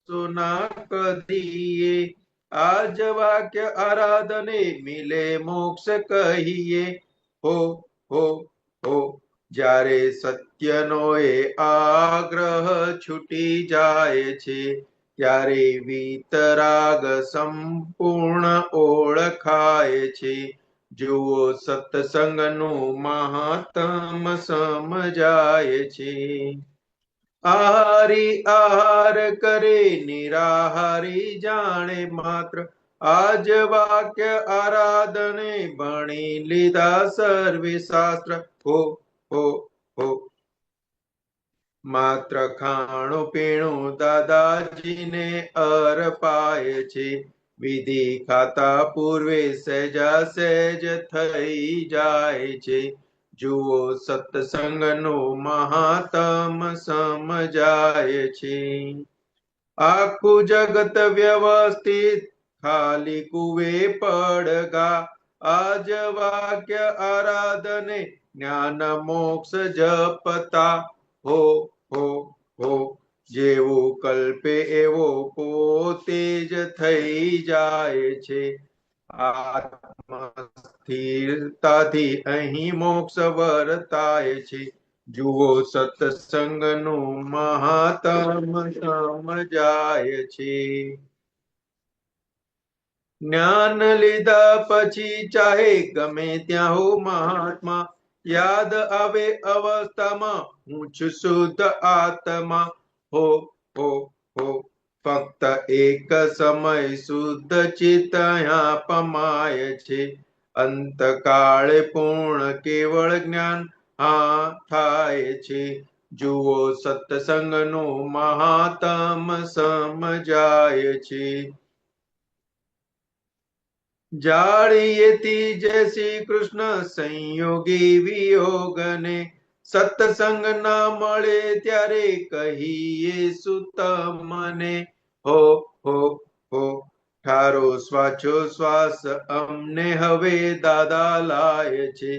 સુના કધીએ, આજ વાક્ય આરાધને મિલે મોક્ષ કહીએ. હો હો હો, જ્યારે સત્યનો એ આગ્રહ છૂટી જાય છે, ત્યારે વિતરાગ સંપૂર્ણ ઓળખાય છે. જુઓ સત્સંગનું મહાત્મ સમજાય છે. આહારી આહાર કરે નિરાહારી જાણે માત્ર, આજ વાક્ય આરાધને ભણી લીધા સર્વે શાસ્ત્ર. હો હો હો, માત્ર ખાણું પીણું દાદાજીને અર્પાય છે, વિધિ ખાતા પૂર્વે સહેજા સહેજ થઈ જાય છે. જુઓ સત્સંગનું મહાત્મ સમજાય છે. આખું જગત વ્યવસ્થિત ખાલી કુવે પડગા, આજ વાક્ય આરાધને જ્ઞાન મોક્ષ જપતા. હો હો હો, જેવું કલ્પે એવો પોતે જ થઈ જાય છે. આત્મા સ્થિરતાથી અહીં મોક્ષ વર્તાય છે. જુઓ સત્સંગનું મહાત્મ સમજાય છે. જ્ઞાન લીધા પછી ચાહે ગમે ત્યાં હો મહાત્મા, યાદ આવે અવસ્થામાં હું છું શુદ્ધ આત્મા. હો હો હો, ફક્ત એક સમય શુદ્ધ ચિત્ત અહીંયા પમાય છે. અંતકાળે પૂર્ણ કેવળ જ્ઞાન હા થાય છે. જુઓ સત્સંગનું મહાત્મ સમજાય છે. જાળીએથી જય શ્રી કૃષ્ણ સંયોગી વિયોગને, સત્સંગ ના મળે ત્યારે કહીએ સુતમને. હો હો હો, ઠારો શ્વાસો શ્વાસ અમને હવે દાદા લાય છે.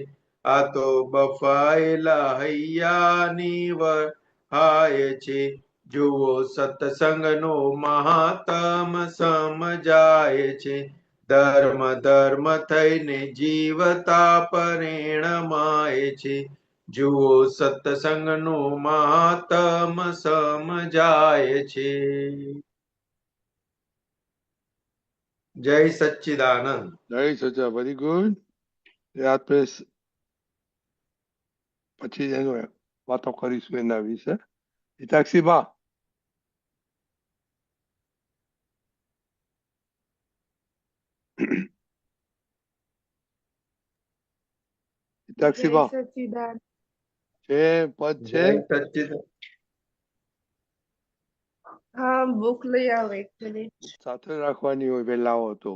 આ તો બફાયેલા હૈયાની વહાય છે. જુઓ સત્સંગનો મહાત્મ સમજાય છે. ધર્મ ધર્મ થઈને જીવતા પરિણમાય છે. જુઓ સત્સંગનું મહાત્મ સમજાય છે. જય સચ્ચિદાનંદ. જય સચા, વેરી ગુડ. આપણે પછી એનું વાતો કરીશું એના વિશે. હિતાક્ષી બા, હિતાક્ષી બા છે પદ છે. જય સચ્ચિદાનંદ. હા, બુક લઈ આવે એક મિનિટ. સાથે રાખવાની હોય વહેલા આવો તો.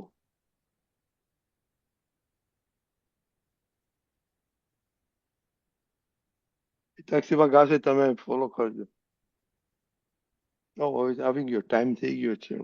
હિતાક્ષીમાં ગાશે તમે ફોલો કરજો. હવે આવી ગયો, ટાઈમ થઈ ગયો છે.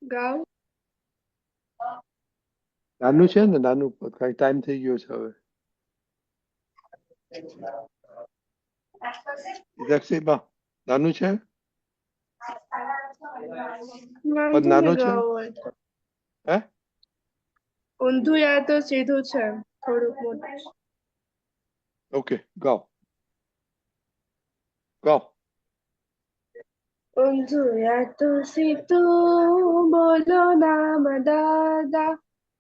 ગાવ નાનું છે ને, નાનું કઈ ટાઈમ થઈ ગયો છે હવે. હિતાક્ષી બા નાનું છે, પદ વાંધો નાનું નહીં, છે. ગાવ હોય તો. હે ઊંધું યા તો સીધું છે, થોડુંક મોટું. ઓકે, ગાઓ ગાઓ. ઊંધું યા તો સીધું બોલો નામ દાદા,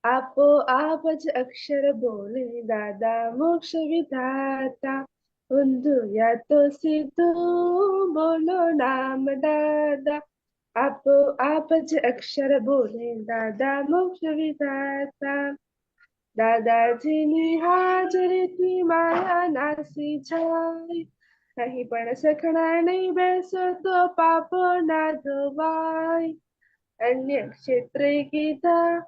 આપો આપ જ અક્ષર બોલે દાદા મોક્ષ વિધાતા. ઊંધું યા તો સીધું બોલો નામ દાદા, આપો આપ જ અક્ષર બોલે દાદા મોક્ષ વિધાતા. દાદાજીની હાજરીથી માયા નાસી જાય. અહીં પણ સખણા નહીં બેસો તો પાપો ના ધોવાય. અન્ય ક્ષેત્રે કીધા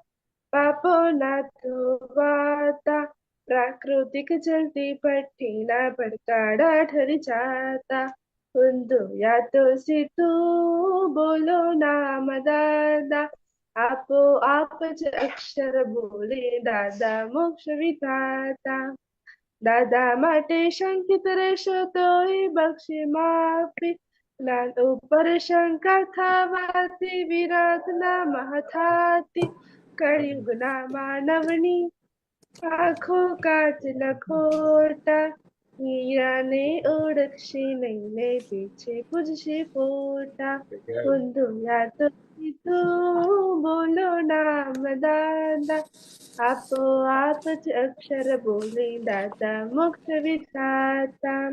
પાપો ના ધોવાતા. પ્રાકૃતિક જલતી ભઠ્ઠીના ભડકાડા ઠરી જાતા. ઊંધું યા તો સીધું બોલો નામ દાદા. આપો આપ જ અક્ષર બોલે દાદા મોક્ષ વિધાતા. દાદા માટે શંકિત રહેશો તો એ બક્ષે માફી. જ્ઞાન ઉપર શંકા થવાથી વિરાટના મહથાથી. કળિયુગના માનવની આંખો કાચ લખોટા. હીરાને ઓળખશે નહીં ને પીછે પૂજશે ફોટા. ઊંધું યા તો સીધું બોલો નામ દાદા. આપો આપ જ અક્ષર બોલે દાદા મોક્ષ વિધાતા.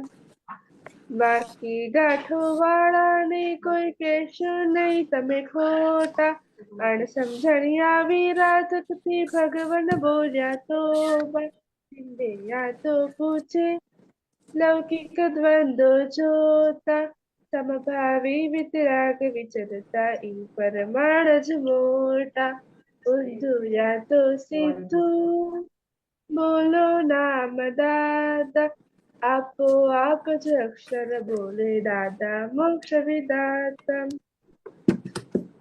બાકી ગાંઠો વાળાને કોઈ કહેશો નહીં તમે ખોટા. અણસમજણિયા વિરાજકથી ભગવાન બોલ્યા તો યા તો પૂછે લૌકિક દ્વંદ્વ જોતા. સમભાવી વિતરાગ વિચરતા ઈ પરમાણ જ મોટા. ઊંધું યા તો સીધું બોલો નામ દાદા. આપો આપ જ અક્ષર બોલે દાદા મોક્ષ વિધાતા.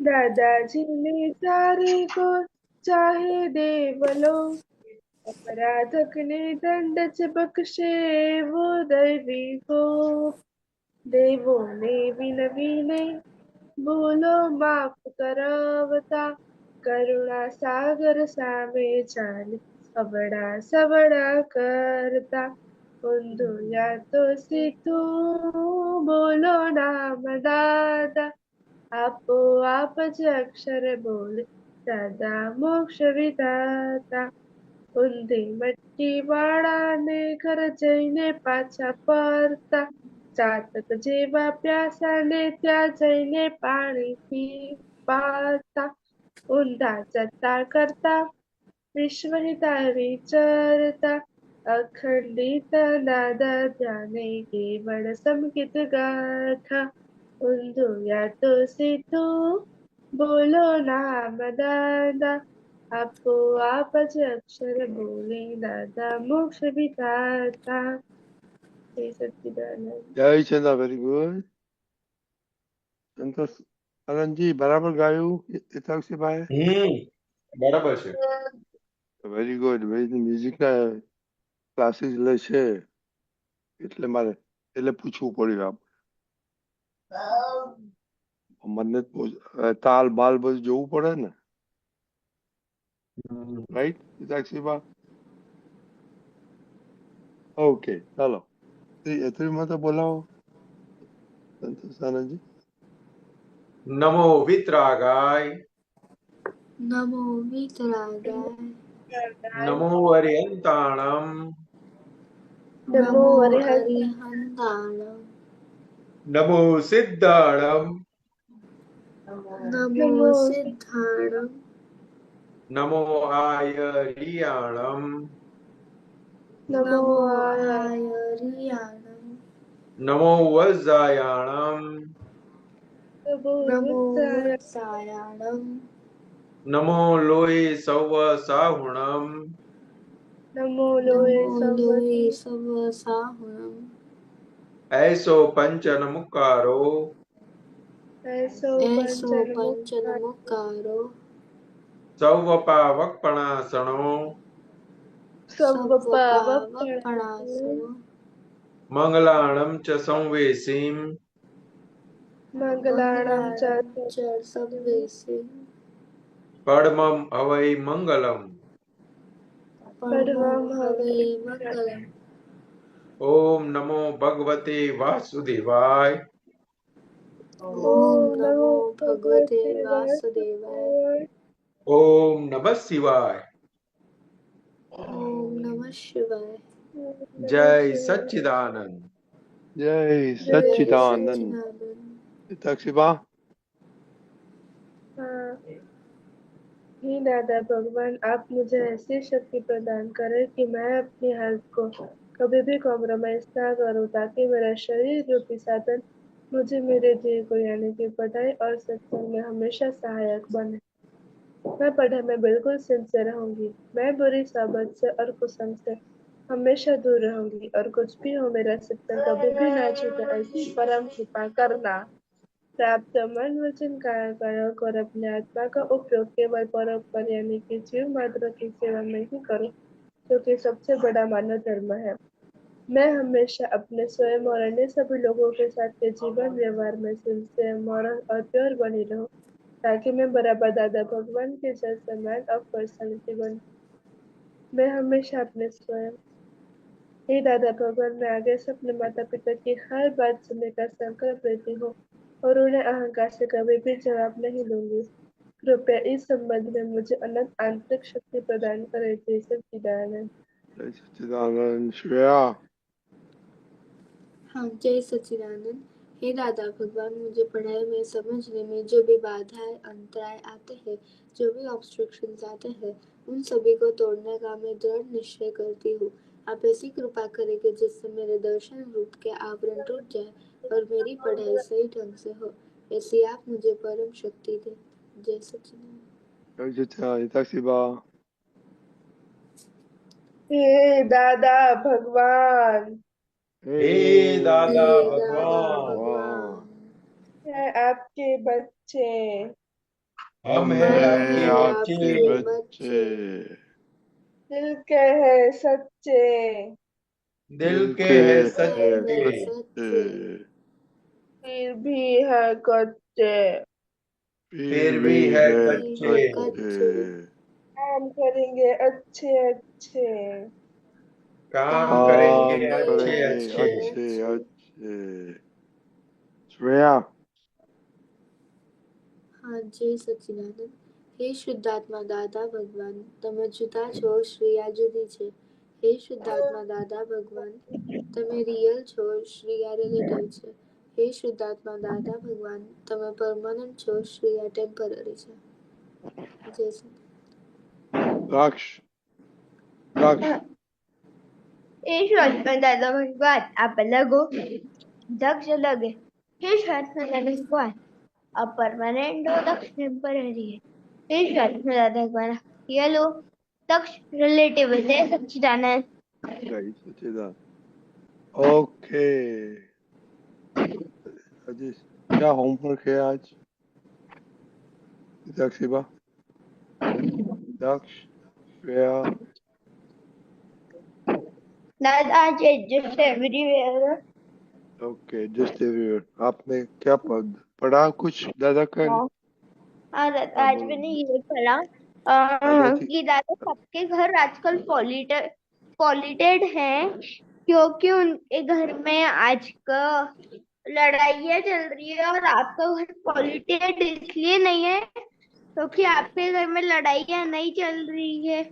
દાદાજીને સારે કો ચાહે દેવલો. અપરાધકને દંડ જ બક્ષે એવો દૈવી કો. દેવોને વિનવીને ભૂલો માફ કરાવતા. કરુણા સાગર સામે ચાલે અવડા સવડા કરતા. ઊંધું યા તો સીધું બોલો નામ દાદા. આપો આપ જ અક્ષર બોલે દાદા મોક્ષ વિધાતા. ઊંધી મટકી વાળાને ઘર જઈને પાછા ફરતા. ચાતક જેવા પ્યાસાને ત્યાં જઈને પાણી પાતા. ઊંધા જતા કરતા વિશ્વહિતા વિચરતા. અખંડિત દાદા ધ્યાને કેવળ સંકિત ગાથા. ઊંધું યા તો સીધું બોલો નામ દાદા. આપો આપ જ અક્ષર બોલે દાદા મોક્ષ વિધાતા. જય સચ્ચિદાનંદ. જય ચંદા, વેરી ગુડ. સંતોષ આનંદજી બરાબર ગાયું હિતાક્ષીભાઈ? બરાબર છે. Very good. મ્યુઝિકના ક્લાસીસ લે છે એટલે પૂછવું પડ્યું. મને તાલ બાલ બધું જોવું પડે ને, રાઈટ હિતાક્ષીબા? ઓકે, ચાલો એમાં તો બોલાવો સંતોષ આનંદજી. નમો વિતરાગાય. નમો વિતરાગાય. નમો અરિહંતાણમ. નમો અરિહંતાણમ. નમો સિદ્ધાણમ. નમો સિદ્ધાણમ. નમો આયરિયાણમ. નમો આયરિયાણમ. નમો વજ્જાયાણમ. નમો વત્સાયાણમ. નમો લોહી સૌવ સાહુણમ. નમો નમો લોહે લોહે સવ સાહુણમ. એસો પંચન મુકારો. એસો એસો પંચન મુકારો. સૌવપાવકપણાસણો. સવ્વપાવકપણાસનો. મંગલાણમ ચ સંવેસીમ. મંગલાણમ ચ ચ સંવેસી. પડમમ હવૈ મંગલમ. પડમં હવૈ મંગલમ. ઓમ નમો ભગવતે વાસુદેવાય. ઓમ નમો ભગવતે વાસુદેવાય. ઓમ નમઃ શિવાય. ઓમ નમઃ શિવાય. જય સચ્ચિદાનંદ. જય જય સચ્ચિદાનંદ. સચ્ચિદાનંદ. હિતાક્ષીબા? હા. हे दादा भगवान, आप मुझे ऐसी शक्ति प्रदान करें कि मैं अपनी हेल्थ को कभी भी कॉम्प्रोमाइज ना करूं, ताकि मेरा शरीर रूपी साधन मुझे मेरे ध्येय को यानी कि पढ़ाई और सत्संग में हमेशा सहायक बने। मैं पढ़ाई में बिल्कुल सिंसियर रहूंगी। मैं बुरी सोबत से और कुसंग से हमेशा दूर रहूंगी, और कुछ भी हो मेरा सत्संग कभी भी ना छूटे, ऐसी परम कृपा करना। प्राप्त मन वचन काया प्रयोग और अपने आत्मा का उपयोग केवल परोपकार यानी कि जीव मात्र की सेवा में ही करो, जो कि सबसे बड़ा मानव धर्म है। मैं हमेशा अपने स्वयं और अन्य सभी लोगों के साथ के जीवन व्यवहार में सिंसियर, मॉरल और प्योर बनी रहूं, ताकि मैं बराबर दादा भगवान के जैसे मैन ऑफ पर्सनालिटी बनूं। मैं हमेशा अपने स्वयं हे दादा भगवान, मैं आगे से अपने माता पिता की हर बात सुनने का संकल्प लेती हूँ और उन्हें अहंकार से कभी भी जवाब नहीं दूंगी। कृपया इस संबंध में मुझे अनंत आंतरिक शक्ति प्रदान करें। जय सच्चिदानंद। जय सच्चिदानंद। श्रेया। हाँ, जय सच्चिदानंद। हे दादा भगवान, मुझे पढ़ाई में समझने में जो भी बाधाएं अंतराय आते हैं, जो भी ऑब्स्ट्रक्शंस आते हैं, उन सभी को तोड़ने का मैं दृढ़ निश्चय करती हूँ। आप ऐसी कृपा करें कि जिससे मेरे दर्शन रूप के आवरण टूट जाए और मेरी पढ़ाई सही ढंग से हो। ऐसी आप मुझे परम शक्ति दें। जय सच्चिदानंद। जय सच्चिदानंद। हिताक्षी बा। हे दादा भगवान, हे दादा हे दादा भगवान, भगवान, है आपके बच्चे, हम हम हैं हम हैं आपके हैं आपके बच्चे, आपके बच्चे, बच्चे, दिल के हैं सच्चे, दिल दिल के के हैं दिल के हैं हैं सच्चे, सच्चे, सच्चे, फिर भी है कच्चे। फिर फिर भी भी है है भी है कच्चे। कच्चे। कच्चे। काम करेंगे अच्छे अच्छे, काम काम करेंगे काम करेंगे अच्छे करेंगे अच्छे अच्छे। अच्छे अच्छे। अच्छे। श्रेया। हाँ, जय सच्चिदानंद। हे શુદ્ધાત્મા દાદા ભગવાન, તમે જુદા છો, શ્રેયા જુદી છે. હે શુદ્ધાત્મા દાદા ભગવાન, તમે રિયલ છો, શ્રેયા રિલેટિવ છે. હે શુદ્ધાત્મા દાદા ભગવાન, તમે પરમાનન્ટ છો, શ્રેયા ટેમ્પરરી છે. જય સચ્ચિદાનંદ. द्राक्ष। द्राक्ष। ईश्वर में दादा भगवान आप अलग हो, दक्ष अलग है। ईश्वर में दादा भगवान आप परमानेंट हो, दक्ष टेम्पररी है। ईश्वर में दादा भगवान रियल हो, दक्ष रिलेटिव है। जय सच्चिदानंद। जय सच्चिदानंद। ओके अजीज, क्या होमवर्क है आज? हिताक्षी बा, दक्ष, श्रेया। दादा आज adjust everywhere. Okay, just everywhere. आपने क्या पढ़ा कुछ दादा का? हाँ दादा, हाँ आज बोलो। मैंने ये पढ़ा दादाजी। कि दादा सबके घर आजकल पॉल्यूटेड हैं, क्योंकि उनके घर में आजकल लड़ाइयाँ चल रही है। और आपका घर पॉल्यूटेड इसलिए नहीं है क्योंकि आपके घर में लड़ाइयाँ नहीं चल रही है,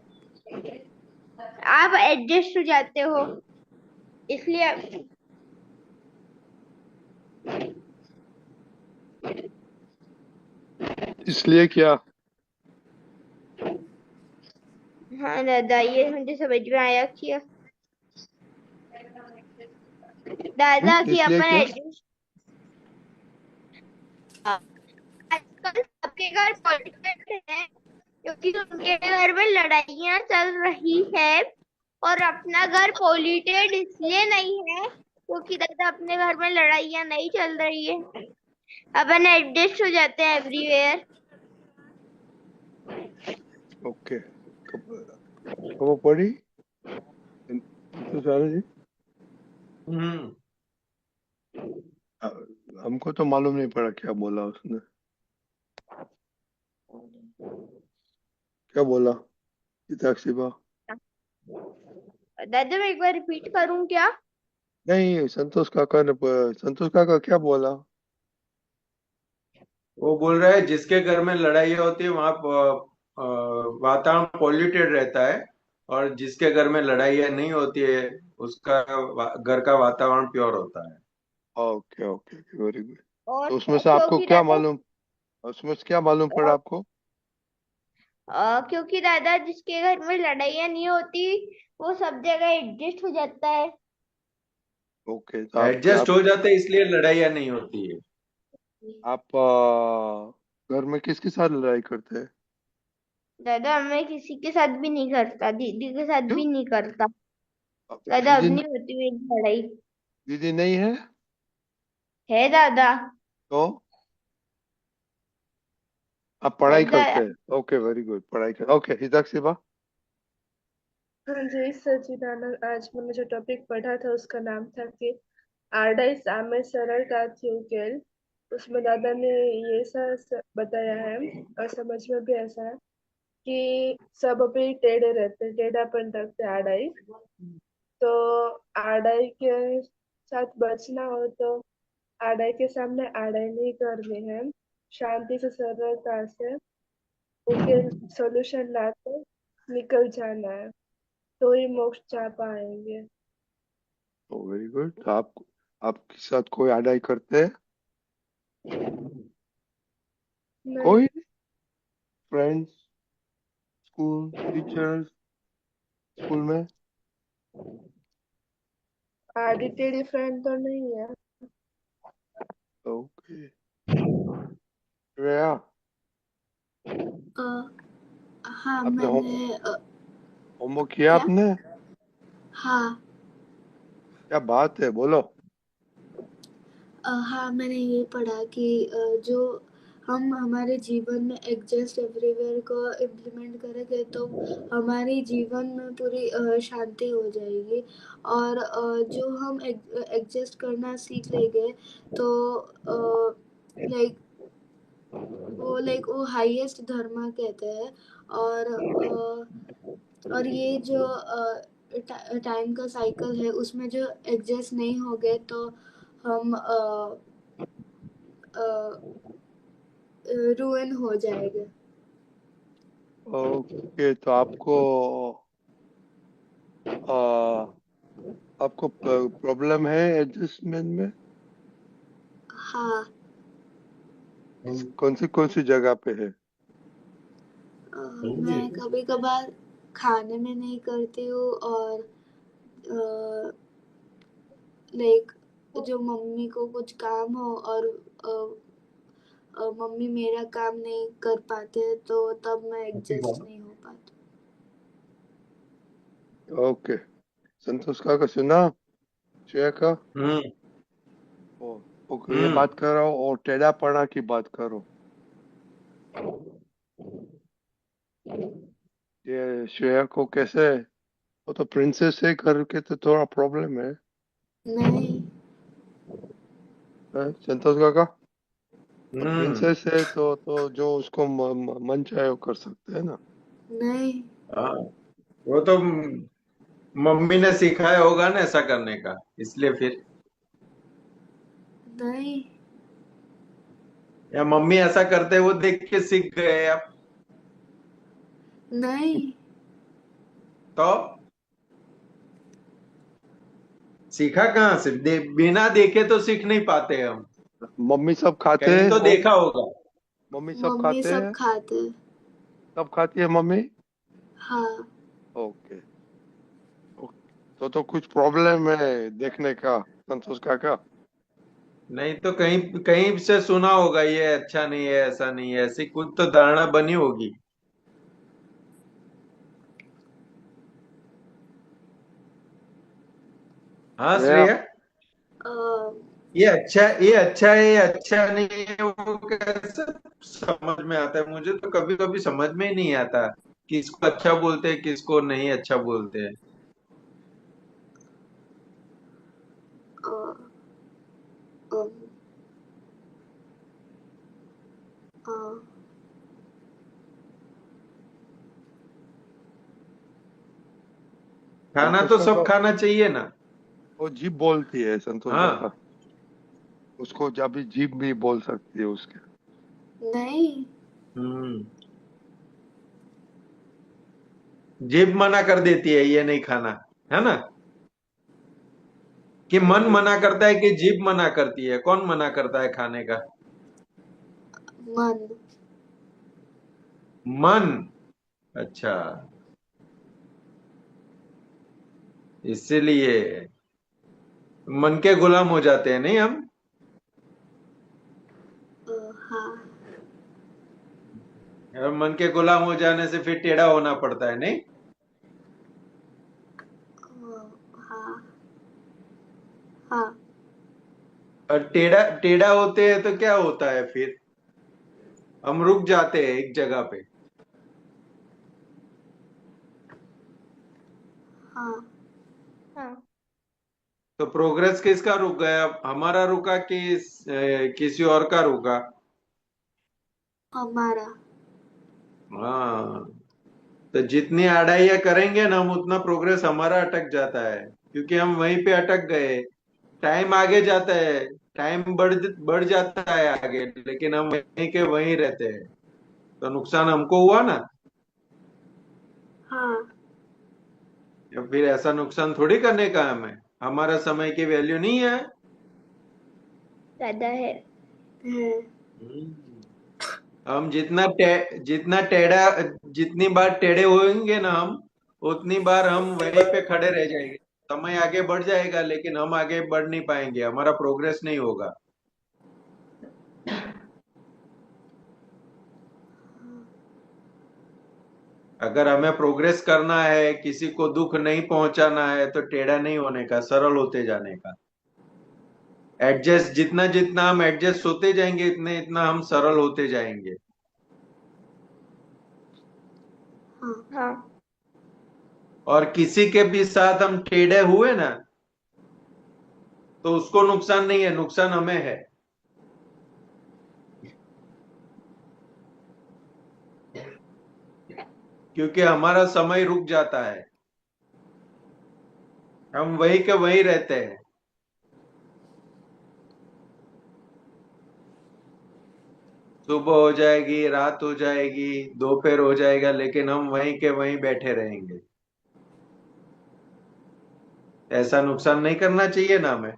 आप एडजस्ट हो जाते हो, इसलिए इसलिए क्या? हाँ दादा, ये मुझे समझ में आया कि दादा कि इसलिए अपन क्या? एडजस्ट, आजकल सबके घर पॉल्यूटेड है क्योंकि उनके घर में लड़ाइयाँ चल रही है। और अपना घर पॉल्यूटेड इसलिए नहीं है क्योंकि दादा अपने घर में लड़ाइयाँ नहीं चल रही है, अपन एडजस्ट हो जाते हैं एवरीवेयर। ओके, कब पढ़ी तो सारा जी? हम्म। हमको तो मालूम नहीं पड़ा क्या बोला उसने। क्या बोला हिताक्षी बा? दादा मैं एक बार रिपीट करूं क्या? नहीं, संतोष काका क्या बोला? वो बोल रहा है जिसके घर में लड़ाई होती है वहां वातावरण पॉल्यूटेड रहता है, और जिसके घर में लड़ाइयाँ नहीं होती है उसका घर का वातावरण प्योर होता है। Okay okay, very good. और तो उसमें से आपको क्योंकि क्या दादा मालूम, उसमें से क्या मालूम पड़ा आपको? क्योंकि दादा जिसके घर में लड़ाइयाँ नहीं होती वो सब जगह एडजस्ट हो जाता है। ओके, तो आप एडजस्ट हो जाते इसलिए लड़ाइयाँ नहीं होती है। आप घर में किसके साथ लड़ाई करते हैं? दादा मैं किसी के साथ भी नहीं करता, दीदी के साथ क्यों? भी नहीं करता। अब दादा अब दीदी, नहीं होती मेरी लड़ाई। दीदी नहीं है है दादा। तो आप पढ़ाई दादा करते हैं? ओके, वेरी गुड, पढ़ाई कर। ओके, हिताक्षी बा। हाँ जी सचिदानंद, आज मैंने जो टॉपिक पढ़ा था उसका नाम था कि आरडाई सामे सरलताથી उकेल। उसमें दादा ने ये बताया है और समझ में भी ऐसा है कि सब अभी टेढ़े रहते हैं, टेढ़ापन रखते हैं आरडाई। तो आरडाई के साथ बचना हो तो आरडाई के सामने आरडाई नहीं करनी है, शांति से सरलता से उकेल सॉल्यूशन लाकर निकल जाना है, तो ही मोक्ष चाह पाएंगे। ओ, वेरी गुड। तो आप आपके साथ कोई अडाई करते हैं? नहीं। कोई? फ्रेंड्स, स्कूल टीचर्स, स्कूल में? आधी टेढ़ी फ्रेंड तो नहीं है। ओके। श्रेया, अ, हाँ आपने मैंने होमवर्क किया क्या? आपने? हाँ। क्या बात है, बोलो। हाँ मैंने ये पढ़ा कि जो हम हमारे जीवन में एडजस्ट एवरीवेयर को इम्प्लीमेंट करेंगे तो हमारे जीवन में पूरी शांति हो जाएगी। और जो हम एडजस्ट करना सीख लेंगे तो लाइक वो हाईएस्ट धर्म कहते हैं। और और ये जो टाइम का साइकिल है उसमें जो एडजस्ट नहीं हो गए तो हम रुइन हो जाएगा। ओके, तो आ, आपको प्रॉब्लम है एडजस्टमेंट में? हाँ। कौन सी जगह पे है? मैं कभी कभार खाने में नहीं करती हूँ और लाइक जो मम्मी को कुछ काम हो और मम्मी मेरा काम नहीं कर पाते तो तब मैं एडजस्ट नहीं हो पाती। ओके, संतोष का सुना? श्रेया का? हम्म। ओ, ओके, ये हम्म। बात कर रहा हूँ और टेढ़ापना की बात करो। ये श्रेया को कैसे, वो तो प्रिंसेस है करके तो थोड़ा प्रॉब्लम है। नहीं। संतोष काका, तो हम्म। प्रिंसेस है तो जो उसको मन चाहे वो कर सकते हैं ना। नहीं। हाँ, वो तो मम्मी ने सिखाया होगा ना ऐसा करने का, इसलिए फिर। नहीं। या मम्मी ऐसा करते वो देख के सीख गए आप? नहीं। तो सीखा कहाँ से? बिना देखे तो सीख नहीं पाते हम। मम्मी सब खाते कहीं हैं तो वो? देखा होगा। मम्मी सब मम्मी खाते सब हैं? खाते हैं। सब खाती है मम्मी? हाँ। ओके, तो कुछ प्रॉब्लम है देखने का, संतोष काका। नहीं तो कहीं कहीं से सुना होगा ये अच्छा नहीं है, ऐसा नहीं है, ऐसी कुछ तो धारणा बनी होगी। हाँ श्रेया, श्रेया, अ, ये अच्छा है, ये अच्छा नहीं है, वो कैसे समझ में आता है? मुझे तो कभी कभी समझ में ही नहीं आता किसको अच्छा बोलते हैं किसको नहीं अच्छा बोलते हैं। अ, अ, अ, खाना संतोष तो सब काका, खाना चाहिए ना। वो जीभ बोलती है संतोष काका, हाँ। उसको जब भी जीभ भी बोल सकती है उसके। नहीं। हम्म। जीभ मना कर देती है ये नहीं खाना, है ना? कि मन जीभ, मना करता है कि जीभ मना करती है? कौन मना करता है खाने का? मन। मन। अच्छा, इसीलिए मन के गुलाम हो जाते हैं नहीं हम। हाँ। और मन के गुलाम हो जाने से फिर टेढ़ा होना पड़ता है नहीं। हाँ। हाँ। और टेढ़ा टेढ़ा होते हैं तो क्या होता है फिर, हम रुक जाते हैं एक जगह पे। हाँ। हाँ। तो प्रोग्रेस किसका रुक गया, हमारा रुका कि किसी और का रुका। हमारा। हाँ, तो जितनी अड़ाइयाँ करेंगे ना हम उतना प्रोग्रेस हमारा अटक जाता है, क्योंकि हम वहीं पे अटक गए। टाइम आगे जाता है, टाइम बढ़ बढ़ जाता है आगे, लेकिन हम वहीं के वहीं रहते हैं, तो नुकसान हमको हुआ ना। हाँ। या फिर ऐसा नुकसान थोड़ी करने का हमें, हमारा समय की वैल्यू नहीं है। ज्यादा है। है। हम्म। हम जितना टेढ़ा, जितनी बार टेढ़े होंगे ना हम, उतनी बार हम वहीं पे खड़े रह जाएंगे। समय आगे बढ़ जाएगा लेकिन हम आगे बढ़ नहीं पाएंगे, हमारा प्रोग्रेस नहीं होगा। अगर हमें प्रोग्रेस करना है, किसी को दुख नहीं पहुंचाना है, तो टेढ़ा नहीं होने का, सरल होते जाने का। एडजस्ट, जितना जितना हम एडजस्ट होते जाएंगे इतने इतना हम सरल होते जाएंगे। हाँ। हाँ। और किसी के भी साथ हम टेढ़े हुए ना, तो उसको नुकसान नहीं है, नुकसान हमें है। क्योंकि हमारा समय रुक जाता है, हम वहीं के वहीं रहते हैं। सुबह हो जाएगी, रात हो जाएगी, दोपहर हो जाएगा, लेकिन हम वहीं के वहीं बैठे रहेंगे। ऐसा नुकसान नहीं करना चाहिए ना हमें।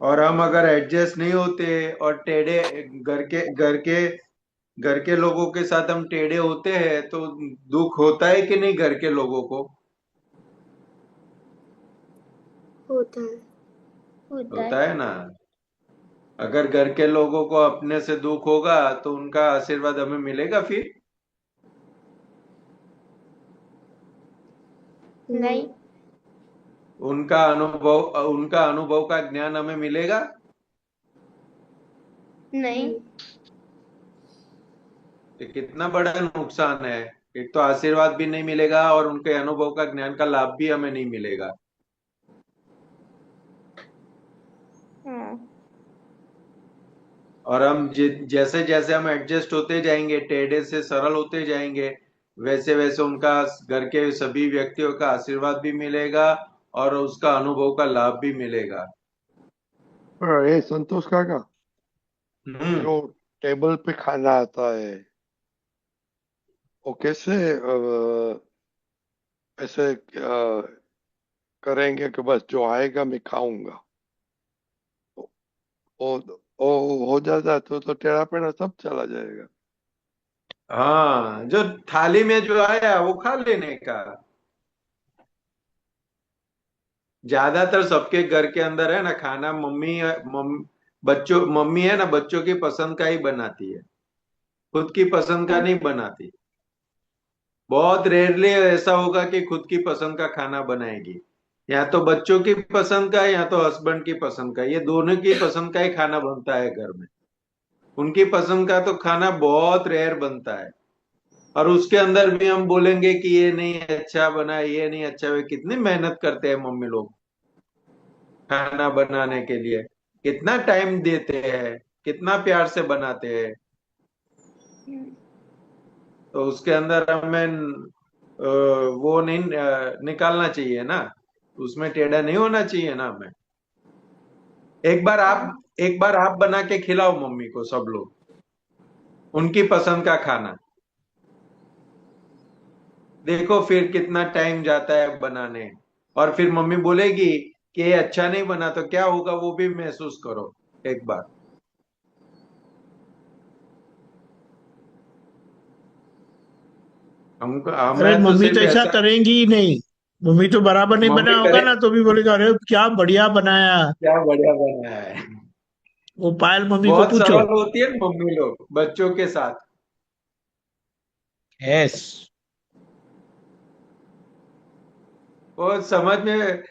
और हम अगर एडजस्ट नहीं होते और टेढ़े, घर के लोगों के साथ हम टेढ़े होते हैं, तो दुख होता है कि नहीं घर के लोगों को। होता है। होता होता है। है ना। अगर घर के लोगों को अपने से दुख होगा तो उनका आशीर्वाद हमें मिलेगा फिर। नहीं। नहीं। उनका अनुभव का ज्ञान हमें मिलेगा। नहीं। नहीं। ये कितना बड़ा नुकसान है। एक तो आशीर्वाद भी नहीं मिलेगा और उनके अनुभव का ज्ञान का लाभ भी हमें नहीं मिलेगा। हाँ। और हम जैसे जैसे हम एडजस्ट होते जाएंगे, टेढ़े से सरल होते जाएंगे, वैसे वैसे उनका, घर के सभी व्यक्तियों का आशीर्वाद भी मिलेगा और उसका अनुभव का लाभ भी मिलेगा। ये संतोष काका, हम्म। जो टेबल पे खाना आता है वो कैसे ऐसे करेंगे कि बस जो आएगा मैं खाऊंगा? वो वो हो जाता है तो टेढ़ा पेढ़ा सब चला जाएगा। हाँ, जो थाली में जो आया वो खा लेने का। ज्यादातर सबके घर के अंदर है ना खाना, मम्मी है ना, बच्चों की पसंद का ही बनाती है, खुद की पसंद का हाँ। नहीं बनाती। बहुत रेयरली ऐसा होगा कि खुद की पसंद का खाना बनाएगी। या तो बच्चों की पसंद का या तो हस्बैंड की पसंद का, ये दोनों की पसंद का ही खाना बनता है घर में। उनकी पसंद का तो खाना बहुत रेयर बनता है। और उसके अंदर भी हम बोलेंगे कि ये नहीं अच्छा बना, ये नहीं अच्छा, वे कितनी मेहनत करते हैं मम्मी लोग खाना बनाने के लिए, कितना टाइम देते हैं, कितना प्यार से बनाते हैं। हम्म। तो उसके अंदर हमें वो नहीं निकालना चाहिए ना, उसमें टेढ़ा नहीं होना चाहिए ना हमें। एक बार आप हाँ। एक बार आप बना के खिलाओ मम्मी को, सब लोग उनकी पसंद का खाना, देखो फिर कितना टाइम जाता है बनाने। और फिर मम्मी बोलेगी कि ये अच्छा नहीं बना, तो क्या होगा वो भी महसूस करो एक बार। हमको अरे हमें तो मम्मी तो सिर्फ ऐसा ऐसा। करेंगी ही नहीं। मम्मी तो बराबर नहीं बना मम्मी होगा करे, ना तो भी बोलेगा अरे क्या बढ़िया बनाया। क्या बढ़िया बना है। वो पायल मम्मी को बहुत पूछो। सरल होती है ना मम्मी लोग बच्चों के साथ। यस। वो समझ में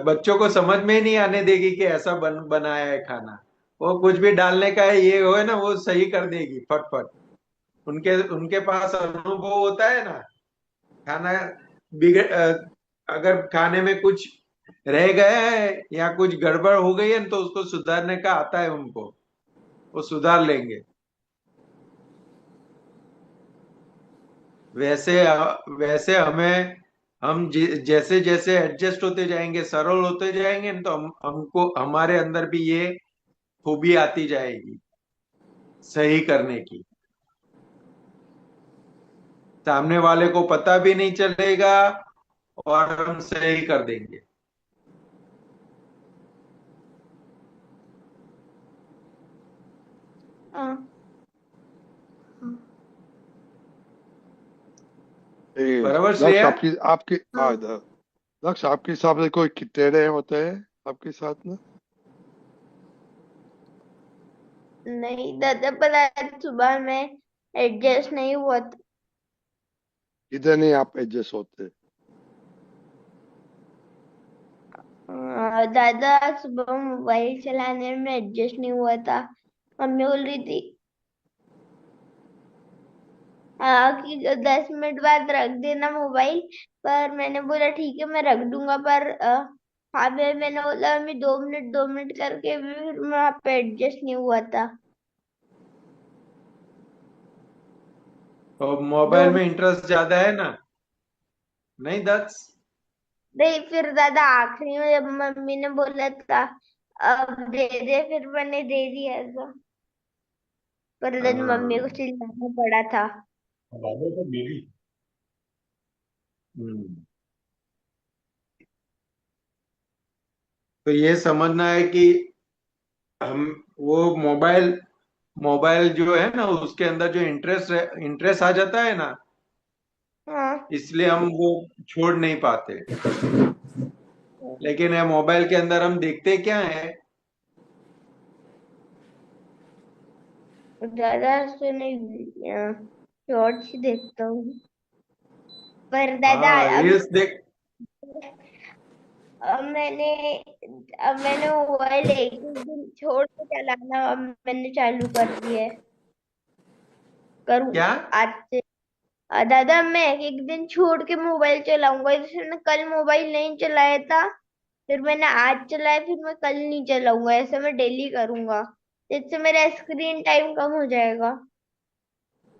बच्चों को समझ में ही नहीं आने देगी कि ऐसा बनाया है खाना। वो कुछ भी डालने का है ये हो है ना, वो सही कर देगी फटफट। उनके उनके पास अनुभव होता है ना। खाना बिगड़ अगर खाने में कुछ रह गया है या कुछ गड़बड़ हो गई है तो उसको सुधारने का आता है उनको। वो सुधार लेंगे। वैसे वैसे हमें हम जैसे जैसे एडजस्ट होते जाएंगे, सरल होते जाएंगे तो हमको हमारे अंदर भी ये खूबी आती जाएगी सही करने की। सामने वाले को पता भी नहीं चलेगा और हम सही कर देंगे। हाँ। ये बराबर लक्ष्य श्रेया। आपकी आपके हाँ। लक्ष्य आपके हिसाब से कोई कितने होते हैं आपके साथ में? नहीं दादा, पर आज सुबह में एडजस्ट नहीं हुआ था। इधर नहीं आप एडजस्ट होते? दादा आज सुबह मोबाइल चलाने में एडजस्ट नहीं हुआ था। मम्मी बोल रही थी कि 10 मिनट बाद रख देना मोबाइल। पर मैंने बोला ठीक है मैं रख दूंगा, पर हाँ मैंने बोला मम्मी 2 मिनट 2 मिनट करके भी फिर वहां पे एडजस्ट नहीं हुआ था। और दो मोबाइल में इंटरेस्ट ज्यादा है ना, नहीं दक्ष? नहीं, फिर दादा आखिरी में जब मम्मी ने बोला था अब दे दे, फिर मैंने दे दिया था। पर दिन मम्मी को हाँ। चिल्लाना पड़ा था। हम्म। तो ये समझना है कि हम वो मोबाइल मोबाइल जो है ना उसके अंदर जो इंटरेस्ट आ जाता है ना, हाँ। इसलिए हम वो छोड़ नहीं पाते। लेकिन ये मोबाइल के अंदर हम देखते क्या है? ज्यादा से नहीं, शॉर्ट्स ही देखता हूँ। पर दादा हाँ, अब रील्स देख। अब मैंने अब मैंने मोबाइल एक एक दिन छोड़ के चलाना अब मैंने चालू कर दिया है। करूँ क्या? आज से। दादा मैं एक एक दिन छोड़ के मोबाइल चलाऊंगा। जैसे मैंने कल मोबाइल नहीं चलाया था, फिर मैंने आज चलाया, फिर मैं कल नहीं चलाऊंगा। ऐसे मैं डेली करूंगा, जिससे मेरा स्क्रीन टाइम कम हो जाएगा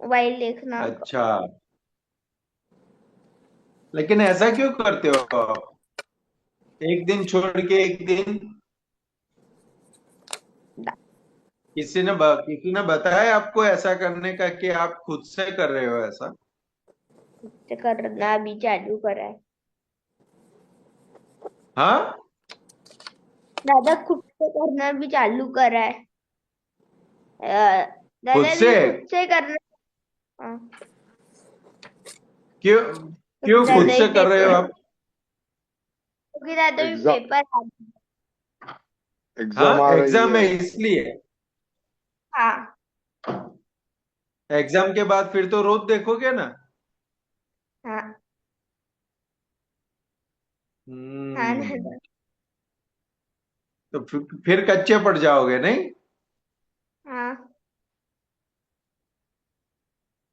मोबाइल देखना का। अच्छा, लेकिन ऐसा क्यों करते हो आप? एक दिन छोड़ के एक दिन। किसी ने बताया आपको ऐसा करने का कि आप खुद से कर रहे हो ऐसा? करना भी चालू करा है हाँ। दादा, खुद से करना भी चालू करा है। अ, खुद दादा से? भी खुद से करना। हाँ, क्यों? क्यों खुद दादा ही से कर रहे हो पेपर, आप? क्योंकि दादा भी एग्जाम पेपर आ गया। एग्जाम हाँ, आ रही एग्जाम है। है इसलिए। हाँ। एग्जाम के बाद फिर तो रोज देखोगे ना। हाँ। हाँ हम्म। दादा। तो फिर कच्चे पड़ जाओगे नहीं? हाँ।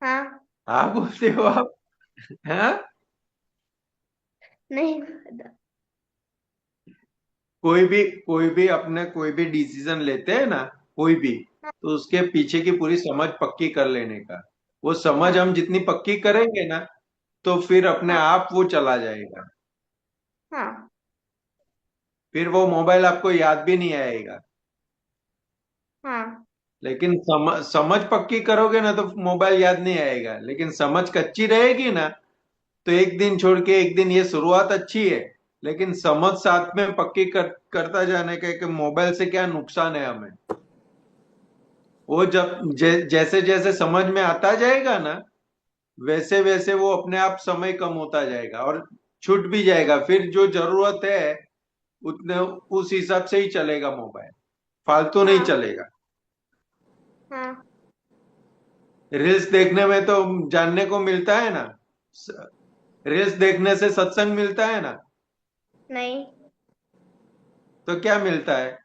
हाँ। हाँ बोलते हो आप। हाँ। नहीं दादा। कोई भी अपने कोई भी डिसीजन लेते हैं ना, कोई भी, हाँ। तो उसके पीछे की पूरी समझ पक्की कर लेने का। वो समझ हाँ। हम जितनी पक्की करेंगे ना, तो फिर अपने हाँ। आप वो चला जाएगा। हाँ। फिर वो मोबाइल आपको याद भी नहीं आएगा। हाँ। लेकिन समझ पक्की करोगे ना तो मोबाइल याद नहीं आएगा। लेकिन समझ कच्ची रहेगी ना, तो एक दिन छोड़ के एक दिन, ये शुरुआत अच्छी है। लेकिन समझ साथ में पक्की करता जाने का कि मोबाइल से क्या नुकसान है हमें। वो जब जैसे जैसे समझ में आता जाएगा ना, वैसे वैसे वो अपने आप समय कम होता जाएगा और छूट भी जाएगा। फिर जो जरूरत है उतने उस हिसाब से ही चलेगा मोबाइल, फालतू नहीं हाँ चलेगा। हाँ। रील्स देखने में तो जानने को मिलता है ना, रील्स देखने से सत्संग मिलता है ना। नहीं। तो क्या मिलता है?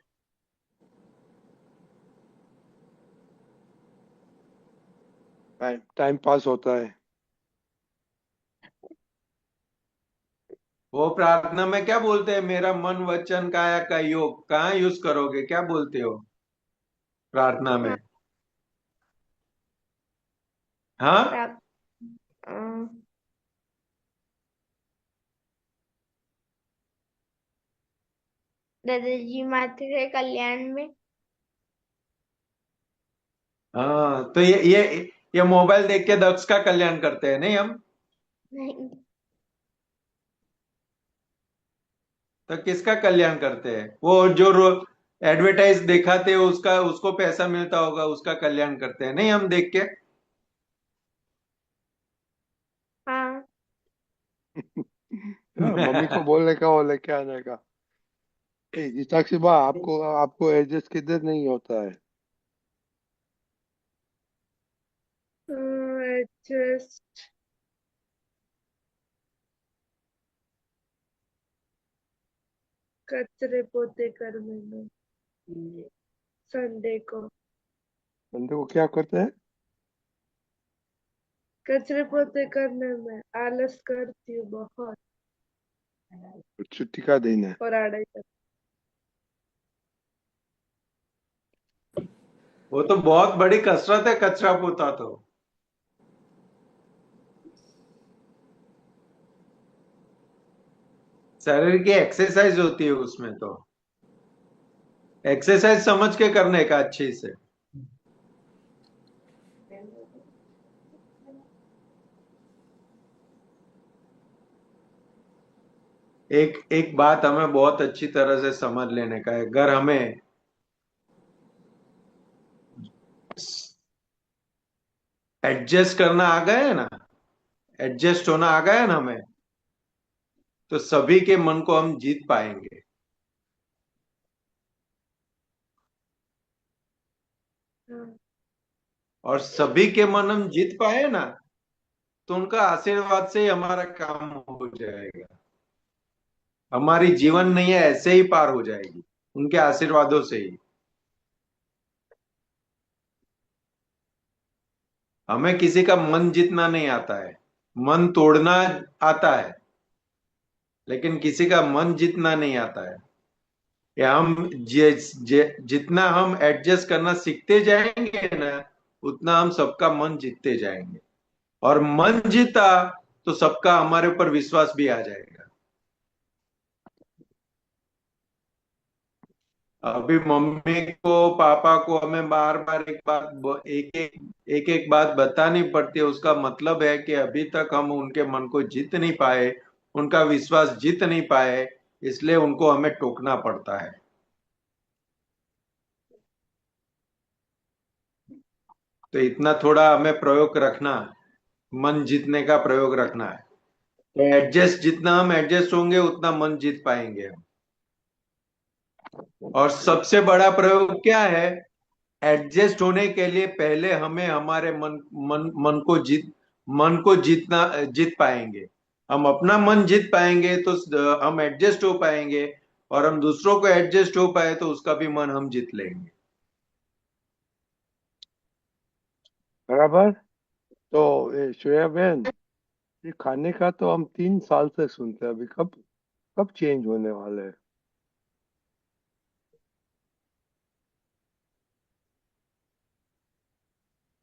टाइम टाइम पास होता है। वो प्रार्थना में क्या बोलते हैं, मेरा मन वचन काया का योग, कहाँ यूज करोगे, क्या बोलते हो प्रार्थना में? हाँ। हाँ। प्राप अ, दादाजी माते के कल्याण में। हाँ, तो ये मोबाइल देख के दक्ष का कल्याण करते हैं नहीं हम? नहीं। तो किसका कल्याण करते हैं? वो जो एडवर्टाइज दिखाते हो उसका, उसको पैसा मिलता होगा, उसका कल्याण करते हैं नहीं हम देख के? हाँ। हाँ, मम्मी को बोलने का वो लेके आने का। साक्षी बा, आपको आपको एडजस्ट किधर नहीं होता है? एडजस्ट कचरे पोते करने में, संडे को बंदे को क्या करते हैं? कचरे पोते करने में आलस करती हूँ बहुत छुट्टी का दिन है। और आड़े करती वो तो बहुत बड़ी कसरत है कचरा पोता तो। शरीर की एक्सरसाइज होती है उसमें तो, एक्सरसाइज समझ के करने का अच्छे से। एक एक बात हमें बहुत अच्छी तरह से समझ लेने का है, अगर हमें एडजस्ट करना आ गया है ना, एडजस्ट होना आ गया है ना हमें, तो सभी के मन को हम जीत पाएंगे। हूँ। और सभी के मन हम जीत पाए ना, तो उनका आशीर्वाद से ही हमारा काम हो जाएगा। हमारी जीवन नैया ऐसे ही पार हो जाएगी, उनके आशीर्वादों से ही। हमें किसी का मन जीतना नहीं आता है, मन तोड़ना आता है, लेकिन किसी का मन जीतना नहीं आता है। या हम जितना हम एडजस्ट करना सीखते जाएंगे ना, उतना हम सबका मन जीतते जाएंगे। और मन जीता तो सबका हमारे ऊपर विश्वास भी आ जाएगा। अभी मम्मी को पापा को हमें बार बार एक एक बात बतानी पड़ती है, उसका मतलब है कि अभी तक हम उनके मन को जीत नहीं पाए, उनका विश्वास जीत नहीं पाए, इसलिए उनको हमें टोकना पड़ता है। तो इतना थोड़ा हमें प्रयोग रखना, मन जीतने का प्रयोग रखना है। तो एडजस्ट, जितना हम एडजस्ट होंगे उतना मन जीत पाएंगे हम। और सबसे बड़ा प्रयोग क्या है? एडजस्ट होने के लिए पहले हमें हमारे मन को जीत पाएंगे। हम अपना मन जीत पाएंगे तो हम एडजस्ट हो पाएंगे। और हम दूसरों को एडजस्ट हो पाए तो उसका भी मन हम जीत लेंगे। बराबर। तो श्रेया बहन, ये खाने का तो हम 3 साल से सुनते हैं, अभी कब कब चेंज होने वाले हैं?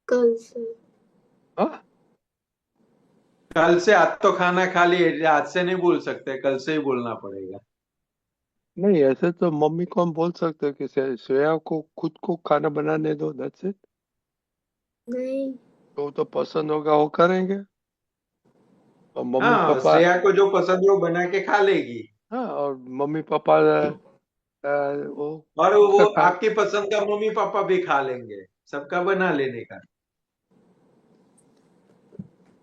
कल से। हाँ? कल से, आज तो खाना खा लिए, आज से नहीं बोल सकते, कल से ही बोलना पड़ेगा। नहीं, ऐसे तो मम्मी को हम बोल सकते हैं कि श्रेया को खुद को खाना बनाने दो, दैट्स इट। नहीं। तो वो तो पसंद होगा वो करेंगे, और मम्मी हाँ, पापा। श्रेया को जो पसंद है वो बना के खा लेगी। हाँ, और मम्मी पापा वो और खुद वो का खा। आपकी पसंद का मम्मी पापा भी खा लेंगे, सबका बना लेने का।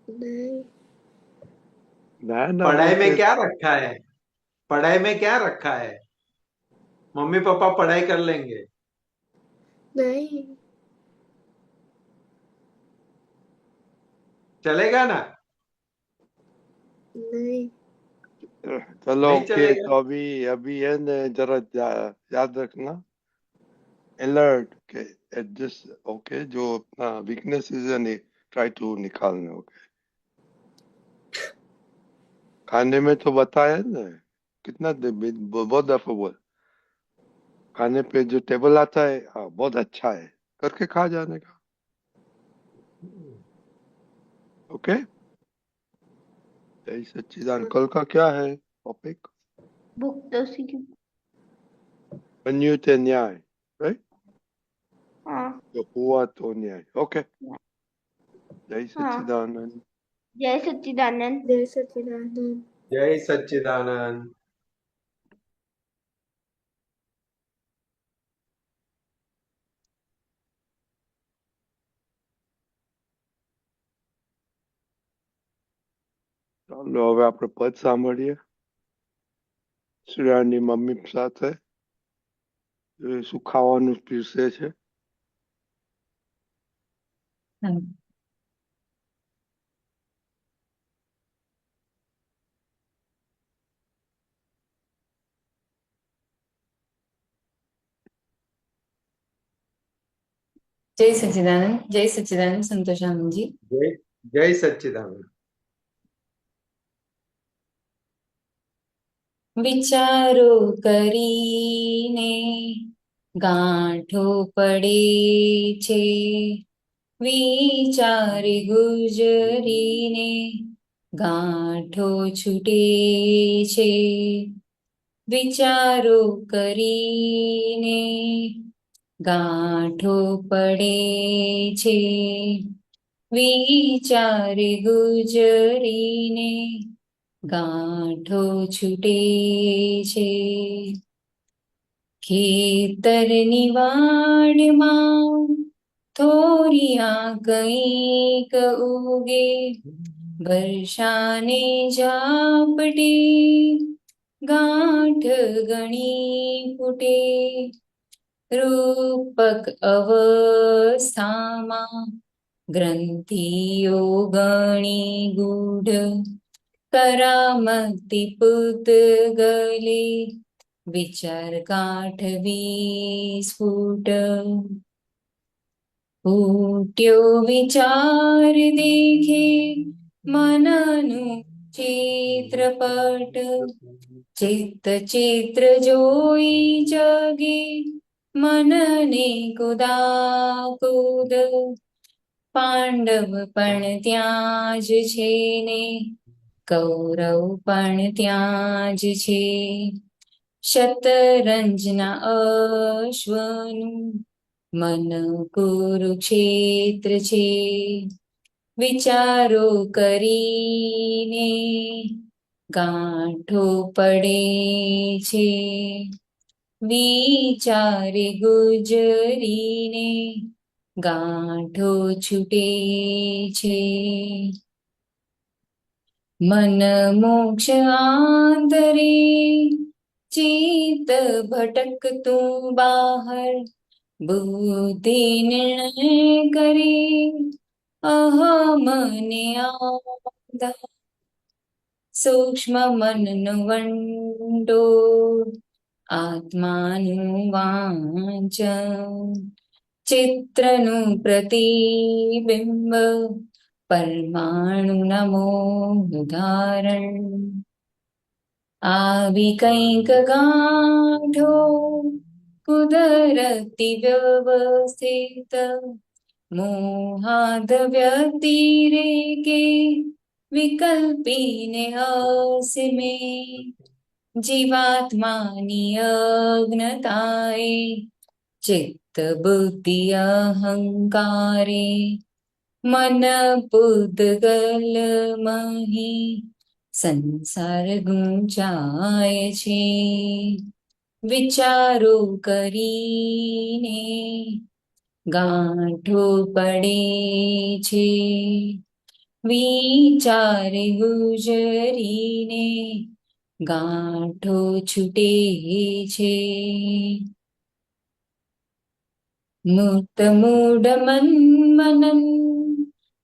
नहीं। ना ना पढ़ाई में बोलते क्या रखा है? पढ़ाई में क्या रखा है? मम्मी पापा पढ़ाई कर लेंगे। नहीं। चलेगा ना? नहीं। चलो नहीं ओके। चलेगा। तो अभी अभी है ना, जरा याद रखना, अलर्ट के एडजस्ट, ओके, जो अपना वीकनेसेस है नहीं, ट्राई टू निकालने, ओके। खाने में तो बताया ना, कितना बहुत दफा बोल, खाने पे जो टेबल आता है, हाँ बहुत अच्छा है, करके खा जाने का, ओके। जय सच्चिदानंद। कल का क्या है टॉपिक? भुक्त सीखी। अन्युत न्याय, राइट? हाँ। जो हुआ तो न्याय, ओके। जय हाँ। सच्चिदानंद। जय सच्चिदानंद। जय सच्चिदानंद। जय सच्चिदानंद। ચાલો હવે આપણે પદ સાંભળીએ. શ્રેયાની મમ્મી સાથે શું ખાવાનું પીરસે છે. जय सच्चिदानंद संतोषानंद जी। जय जय सच्चिदानंद। विचारो કરીને ગાંઠો પડે છે, વિચારી ગુજરીને ગાંઠો છૂટે છે, વિચારો કરીને ગાંઠો પડે છે, વિચારે ગુજરીને ગાંઠો છૂટે છે. ખેતરની વાડમાં થોરિયા કંઈક ઉગે, વર્ષાને ઝાપટે ગાંઠ ઘણી ફૂટે, રૂપક અવસ્થામાં ગ્રંથિઓ ઘણી ગૂઢ, કરામતી પૂતગલે વિચાર ગાંઠ સ્ફુટ, ફૂટ્યો વિચાર દેખે મનનું ચિત્રપટ, ચિત્ત ચિત્ર જોઈ જગે મનને કુદાકુદ, પાંડવ પણ ત્યાં જ છે ને કૌરવ પણ ત્યાં જ છે, શતરંજના અશ્વનું મન કુરુક્ષેત્ર છે, વિચારો કરીને ગાંઠો પડે છે, વિચારે ગુજરીને ગાંઠો છૂટે છે. મન મોક્ષ આંતરે ચિત્ત ભટકતું બહાર, બુદ્ધિ નિર્ણય કરે અહમને આધાર, સૂક્ષ્મ મનનો વંટોળ આત્માનું વાંચન, ચિત્રનું પ્રતિબિંબ પરમાણુ નમો ઉદાહરણ, આવી કંઈક ગાંઠો કુદરતી વ્યવસ્થિત, મોહાદ વ્યતિરેકે વિકલ્પીને અસીમે, જીવાત્માની અજ્ઞતાએ ચિત્ત બુદ્ધિ અહંકારે, મન પૂતગલ મહી સંસાર ગુંચાય છે, વિચારો કરીને ગાંઠો પડે છે, વિચારે ગુજરીને ગાંઠો છૂટે છે. મૂર્ત મૂઢ મનન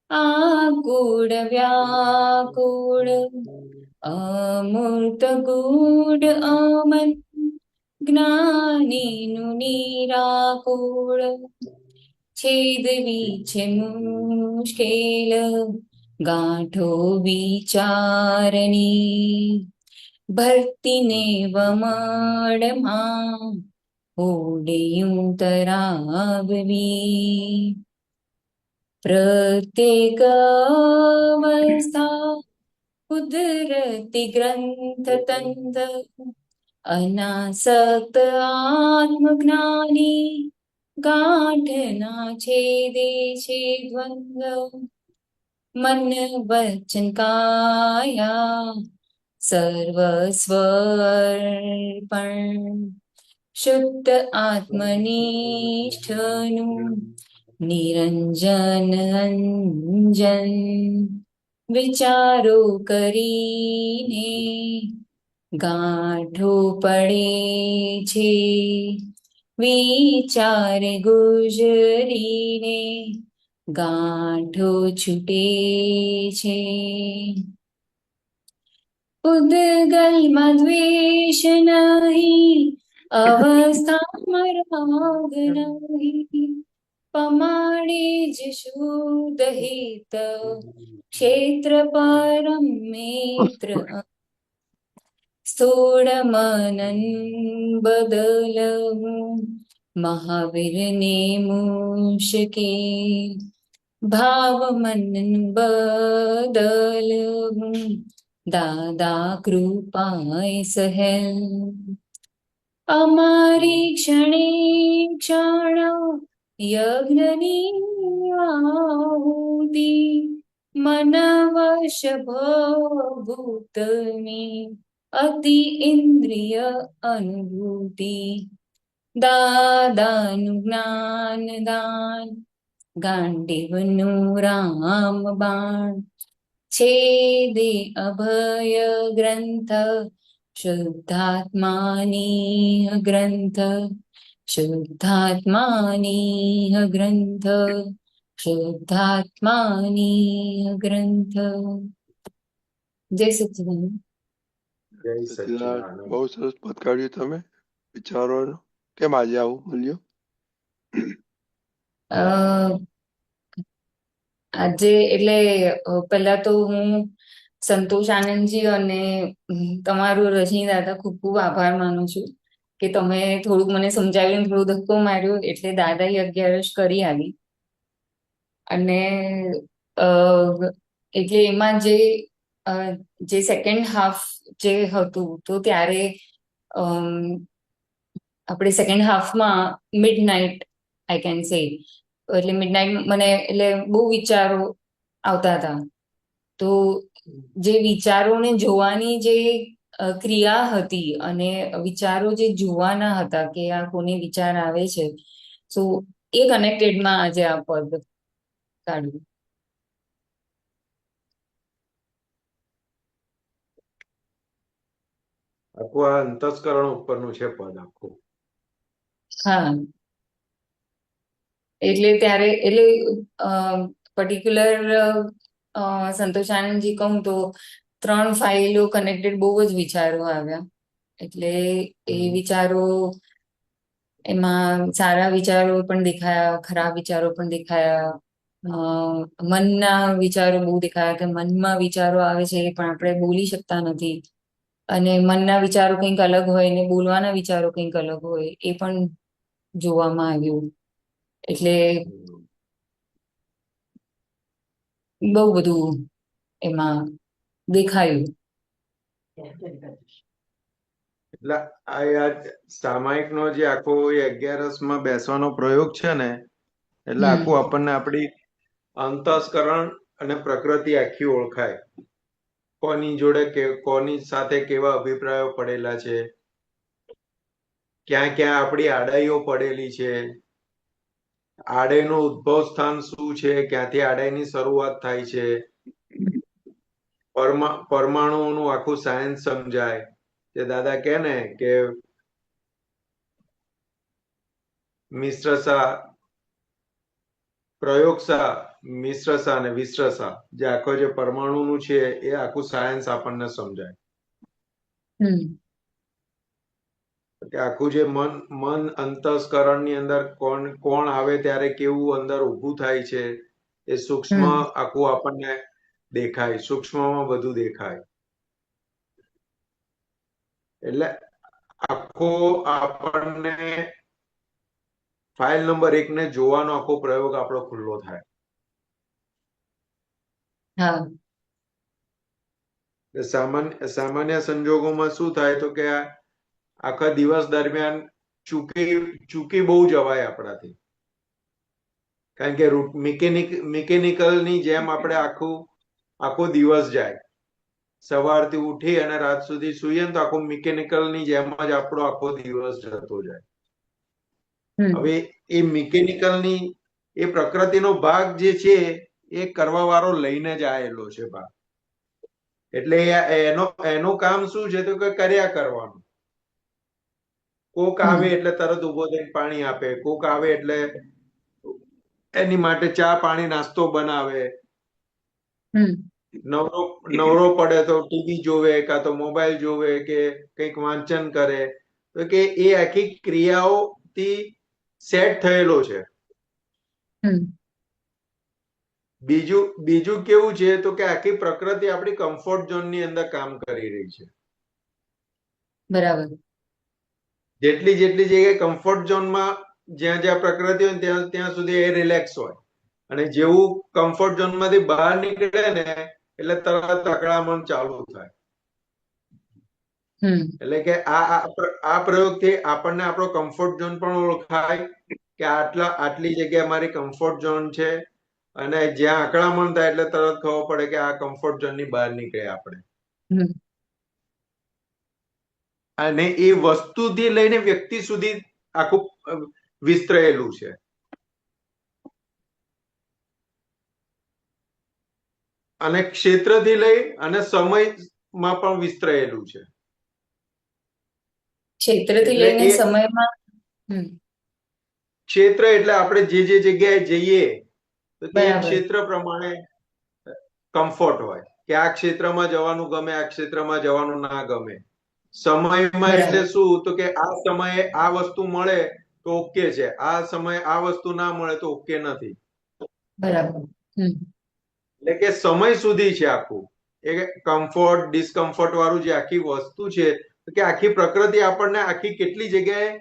આકુળ વ્યાકુળ અમૂર્ત ગૂઢ અમન જ્ઞાનીનું નિરાકુળ છેદવી છે મુશ્કેલ ગાંઠો વિચારની ભરતીને વમળમાં ઓડિયું તરાવવી પ્રત્યેક અવસ્થા કુદરતી ગ્રંથ તંત્ર અનાસક્ત આત્મજ્ઞાની ગાંઠના છેદે છે દ્વંદ્વ મન વચન કાયા સર્વસ્વર્પણ શુદ્ધ આત્મનિષ્ઠનું નિરંજન અંજન વિચારો કરીને ગાંઠો પડે છે. વિચારે ગુજરીને ગાંઠો છૂટે છે. ઉદ્ગલમાં દ્વેષ નહીં અવસ્થામાં રાગ નહીં પમાડે જ શુદ્ધ હિત ક્ષેત્ર પરમ મિત્ર સ્થૂળ મનન બદલવું મહાવીરને મુશ્કેલ ભાવ મનન બદલવું દાદા કૃપાય સહેલ અમારી ક્ષણે ક્ષણ યજ્ઞની આહુતિ મન વશ ભૂતની અતિ ઇન્દ્રિય અનુભૂતિ દાદાનું જ્ઞાન દાન ગાંડીવનું રામ બાણ છેદે અભય ગ્રંથ શુદ્ધાત્માની ગ્રંથ શુદ્ધાત્માની ગ્રંથ શુદ્ધાત્માની ગ્રંથ. જય સચ્ચિદાનંદ. જય સચિદાનંદ, સચ્ચિદાનંદ. બહુ સરસ પદ કાઢ્યું તમે વિચારોનું. કેમ આજે આવું મળ્યું? અ, આજે એટલે પહેલા તો હું સંતોષ આનંદજી અને તમારું રજની દાદા ખૂબ ખૂબ આભાર માનું છું કે તમે થોડુંક મને સમજાવ્યું, થોડો ધક્કો માર્યો એટલે દાદાએ 11 કરી આવી. અને એટલે એમાં જે સેકન્ડ હાફ જે હતું તો ત્યારે આપણે સેકન્ડ હાફમાં mid night I can say એટલે મિડનાઇટ મને એટલે બહુ વિચારો આવતા હતા. તો જે વિચારોને જોવાની જે ક્રિયા હતી અને વિચારો જે જોવાના હતા કે આ કોને વિચાર આવે છે, તો એ કનેક્ટેડમાં આજે આ પદ કાઢ્યું. આખું આ અંતસ્કરણ ઉપરનું છે પદ આખું. હા, એટલે ત્યારે એટલે પર્ટિક્યુલર સંતોષાનંદજી કહું તો 3 ફાઇલો કનેક્ટેડ બહુ જ વિચારો આવ્યા. એટલે એ વિચારો એમાં સારા વિચારો પણ દેખાયા, ખરાબ વિચારો પણ દેખાયા, મનના વિચારો બહુ દેખાયા કે મનમાં વિચારો આવે છે પણ આપણે બોલી શકતા નથી, અને મનના વિચારો કંઈક અલગ હોય ને બોલવાના વિચારો કંઈક અલગ હોય એ પણ જોવામાં આવ્યું. એટલે બહુ બધું એમાં દેખાયું. એટલે આ સામાયિક નો જે આખો 11 બેસવાનો પ્રયોગ છે ને, એટલે આખું આપણને આપણી અંતસ્કરણ અને પ્રકૃતિ આખી ઓળખાય. કોની જોડે કે કોની સાથે કેવા અભિપ્રાયો પડેલા છે, ક્યાં ક્યાં આપણી આડાઈઓ પડેલી છે, આડાઈનું ઉદ્ભવ સ્થાન શું છે, ક્યાંથી આડાઈની શરૂઆત થાય છે, પરમાણુઓનું આખું સાયન્સ સમજાય. તે દાદા કહે ને કે મિશ્રસા, પ્રયોગસા, મિશ્રસા અને વિશ્રસા, જે આખો જે પરમાણુનું છે એ આખું સાયન્સ આપણને સમજાય. કે આખું જે મન અંતસ્કરણની અંદર કોણ આવે ત્યારે કેવું અંદર ઊભું થાય છે એ સૂક્ષ્મ આખું આપણને દેખાય, સૂક્ષ્મમાં બધું દેખાય. એટલે આખો આપણને ફાઇલ નંબર 1 ને જોવાનો આખો પ્રયોગ આપણો ખુલ્લો થાય. સામાન્ય સંજોગોમાં શું થાય તો કે આખા દિવસ દરમિયાન ચૂકી બહુ જવાય આપણાથી, કારણ કે મિકેનિકલની જેમ આપણે આખો દિવસ જાય. સવારથી ઉઠી અને રાત સુધી સૂઈએ તો આખો મિકેનિકલની જેમ જ આપણો આખો દિવસ જતો જાય. હવે એ મિકેનિકલની એ પ્રકૃતિનો ભાગ જે છે એ કરવા વાળો લઈને જ આવેલો છે ભાગ. એટલે એનું કામ શું છે તો કે કર્યા કરવાનું. કોક આવે એટલે તરત ઉભો થઈને પાણી આપે, કોક આવે એટલે એની માટે ચા પાણી નાસ્તો બનાવે, નવરો પડે તો ટીવી જોવે કાં તો મોબાઈલ જોવે કે કંઈક વાંચન કરે. તો કે એ આખી ક્રિયાઓથી સેટ થયેલો છે. બીજું કેવું છે તો કે આખી પ્રકૃતિ આપણી કમ્ફર્ટ ઝોન ની અંદર કામ કરી રહી છે. બરાબર. જેટલી જગ્યાએ કમ્ફર્ટ ઝોનમાં જ્યાં પ્રકૃતિ હોય ત્યાં સુધી એ રિલેક્સ હોય, અને જેવું કમ્ફર્ટ ઝોન માંથી બહાર નીકળે ને એટલે તરત અકળામણ ચાલુ થાય. એટલે કે આ પ્રયોગથી આપણને આપણો કમ્ફર્ટ ઝોન પણ ઓળખાય કે આટલી જગ્યા મારી કમ્ફર્ટ ઝોન છે, અને જ્યાં અકળામણ થાય એટલે તરત ખબર પડે કે આ કમ્ફર્ટ ઝોન ની બહાર નીકળે આપણે. અને એ વસ્તુથી લઈને વ્યક્તિ સુધી આખું વિસ્તરેલું છે. અને ક્ષેત્રથી લઈ અને સમયમાં પણ વિસ્તરેલું છે. ક્ષેત્રથી લઈને સમયમાં ક્ષેત્ર એટલે આપણે જે જગ્યાએ જઈએ તો તે ક્ષેત્ર પ્રમાણે કમ્ફર્ટ હોય કે આ ક્ષેત્રમાં જવાનું ગમે, આ ક્ષેત્રમાં જવાનું ના ગમે. સમયમાં એટલે શું તો કે આ સમયે આ વસ્તુ મળે તો ઓકે છે, આ સમયે આ વસ્તુ ના મળે તો ઓકે નથી. બરાબર. એટલે કે સમય સુધી છે આખું એ કમ્ફર્ટ ડિસ્કમ્ફર્ટ વાળું જે આખી વસ્તુ છે કે આખી પ્રકૃતિ આપણને આખી કેટલી જગ્યાએ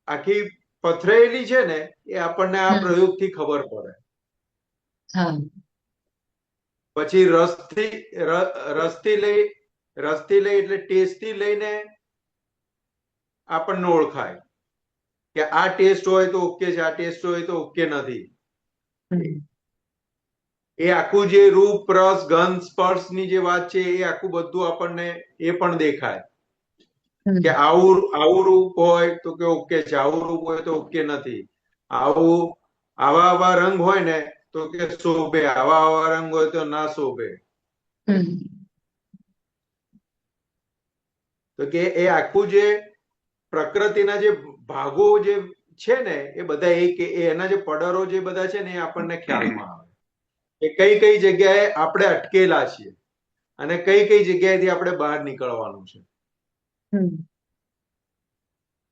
આખી પથરાયેલી છે ને એ આપણને આ પ્રયોગથી ખબર પડે. પછી રસથી લઈ એટલે ટેસ્ટ થી લઈને આપણને ઓળખાય કે આ ટેસ્ટ હોય તો ઓકે છે, આ ટેસ્ટ હોય તો ઓકે નથી. એ આખું જે રૂપ રસ ગંધ સ્પર્શ ની જે વાત છે એ આખું બધું આપણને એ પણ દેખાય કે આવું રૂપ હોય તો કે ઓકે છે, આવું રૂપ હોય તો ઓકે નથી, આવા રંગ હોય ને તો કે શોભે, આવા રંગ હોય તો ના શોભે. તો કે એ આખું જે પ્રકૃતિના જે ભાગો જે છે ને એ બધા એના જે પડરો જે બધા છે ને એ આપણને ખ્યાલમાં આવે કે કઈ જગ્યાએ આપણે અટકેલા છીએ અને કઈ જગ્યાએથી આપણે બહાર નીકળવાનું છે.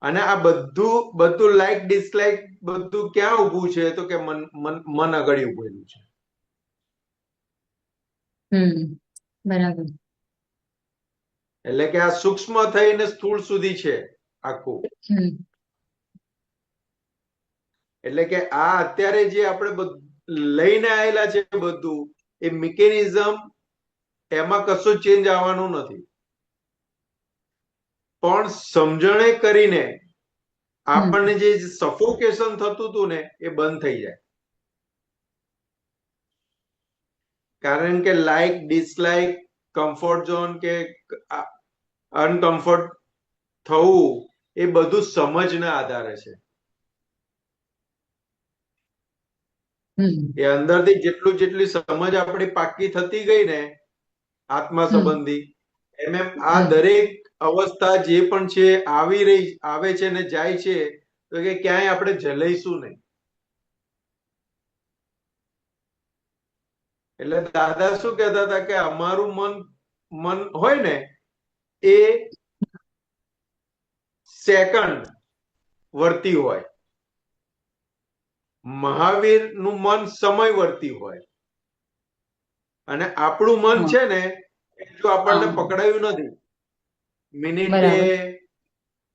અને આ બધું લાઈક ડિસલાઈક બધું ક્યાં ઉભું છે તો કે મન આગળ ઉભેલું છે. બરાબર. એટલે કે આ સૂક્ષ્મ થઈને સ્થૂળ સુધી છે આખું. એટલે કે આ અત્યારે જે આપણે લઈને આવેલા છે બધું એ મિકેનિઝમ, એમાં કશું ચેન્જ આવવાનું નથી, પણ સમજણે કરીને આપણને જે સફોકેશન થતું હતું ને એ બંધ થઈ જાય. કારણ કે લાઈક ડિસલાઈક, કમ્ફર્ટ ઝોન કે અનકમ્ફર્ટ થવું એ બધું સમજના આધારે છે. એ અંદરથી જેટલી સમજ આપણી પાકી થતી ગઈ ને આત્મા હમ સંબંધી. એમ આ હમ દરેક અવસ્થા જે પણ છે આવે છે ને જાય છે, તો કે ક્યાંય આપણે જલઈશું નહીં. એટલે દાદા શું કહેતા હતા કે અમારું મન મન હોય ને એ સેકન્ડ વર્તી હોય, મહાવીર નું મન સમયવર્તી હોય, અને આપણું મન હા છે ને એ જો આપણને હા પકડાયું નથી, મિનિટે, બરાબર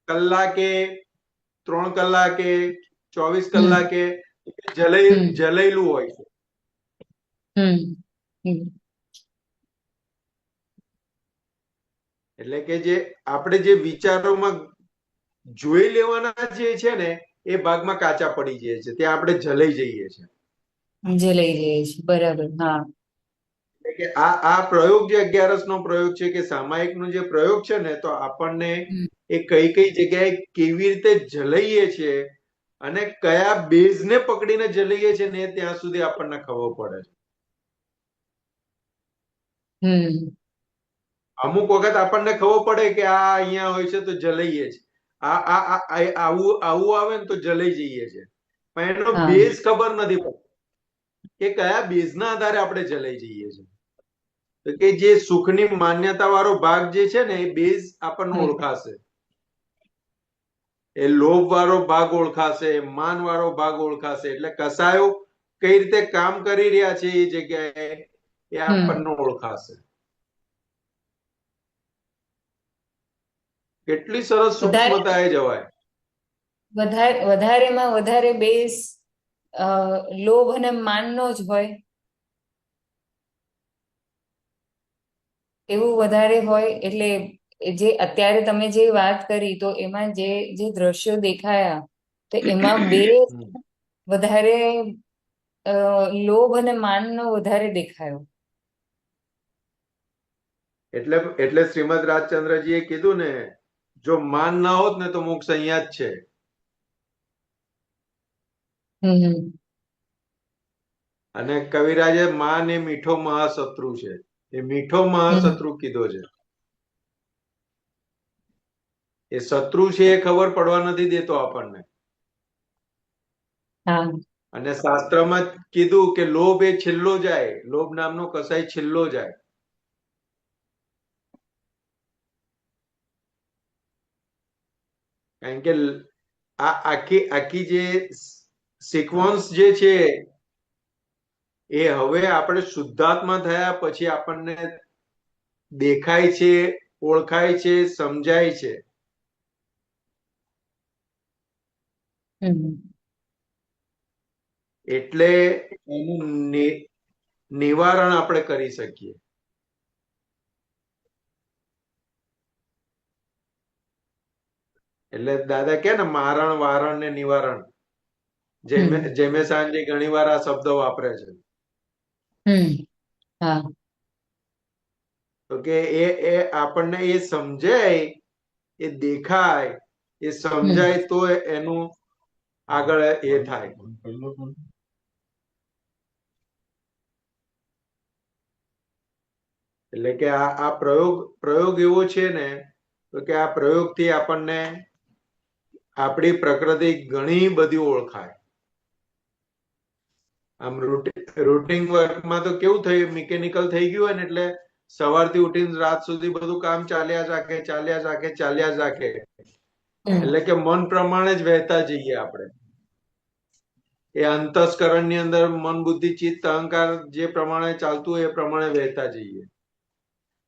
કલાકે, 3 કલાકે, 24 હમ કલાકે હમ જલેલું હોય છે. હમ હમ એટલે કે જે આપણે જે વિચારોમાં જોઈ લેવાના જે છે ને એ ભાગમાં કાચા પડી જાય છે, ત્યાં આપણે જલાઈ જઈએ છીએ. જે લઈ જઈએ છીએ બરાબર. હા એટલે કે આ પ્રયોગ જે 11 નો પ્રયોગ છે કે સામાયિક નો જે પ્રયોગ છે ને, તો આપણને હમ એ કઈ કઈ જગ્યાએ કેવી રીતે જલાઈએ છીએ અને કયા બેઝ ને પકડીને જલાઈએ છીએ ને ત્યાં સુધી આપણને ખબર પડે છે. હમ અમુક વખત આપણને ખબર પડે કે આ અહીંયા હોય છે તો જલાઈએ છે, આવું આવું આવે ને તો જલાઈ જઈએ છે, પણ એનો હા બેઝ ખબર નથી પડતો કે કયા બેઝ ના આધારે આપણે જલાઈ જઈએ છીએ. તો કે જે સુખની માન્યતા વાળો ભાગ જે છે ને એ બેઝ આપણને હમ ઓળખાશે, એ લોભ વાળો ભાગ ઓળખાશે, માન વાળો ભાગ ઓળખાશે, એટલે કસાયો કઈ રીતે કામ કરી રહ્યા છે એ જગ્યાએ એ હમ આપણને ઓળખાશે. કેટલી સરસ વધારે સૂક્ષ્મતા એ જવાય. વધારેમાં વધારે બેઝ લોભ અને માનનો જ હોય એવું વધારે હોય. એટલે જે અત્યારે તમે જે વાત કરી તો એમાં જે જે દ્રશ્યો દેખાયા તો એમાં બે હમ. વધારે લોભ અને માનનો વધારે દેખાયો. એટલે શ્રીમદ રાજચંદ્રજી એ કીધું ને, જો માન ના હોત ને તો મોક્ષ અહીંયા જ છે. હમ અને કવિરાજે માન એ મીઠો મહાશત્રુ છે, એ મીઠો હમ મહાશત્રુ કીધો છે. એ શત્રુ છે એ ખબર પડવા નથી દેતો આપણને. હા અને શાસ્ત્રમાં કીધું કે લોભ એ છેલ્લો જાય, લોભ નામનો કસાય છેલ્લો જાય. કારણ કે આ આખી આખી જે સિક્વન્સ જે છે એ હવે આપણે શુદ્ધાત્મા થયા પછી આપણને દેખાય છે, ઓળખાય છે, સમજાય છે. હમ એટલે એનું નિવારણ આપણે કરી શકીએ. એટલે દાદા કે ને મારણ, વારણ ને નિવારણ, હમ જેમે સાંજે ઘણી વાર આ શબ્દો વાપરે છે. હમ હા તો કે એ આપણને એ સમજાય, એ દેખાય, એ હમ સમજાય તો એનું આગળ એ થાય. એટલે કે આ પ્રયોગ એવો છે ને, તો કે આ પ્રયોગથી આપણને આપણી પ્રકૃતિ ઘણી બધી ઓળખાય. આમ રૂટીન વર્કમાં તો કેવું થયું, મિકેનિકલ થઈ ગયું હોય ને, એટલે સવારથી ઉઠીને રાત સુધી બધું કામ ચાલ્યા જ રાખે. હમ એટલે કે મન પ્રમાણે જ વહેતા જઈએ આપણે. એ અંતસ્કરણ ની અંદર મન, બુદ્ધિ, ચિત્ત, અહંકાર જે પ્રમાણે ચાલતું હોય એ પ્રમાણે વહેતા જઈએ.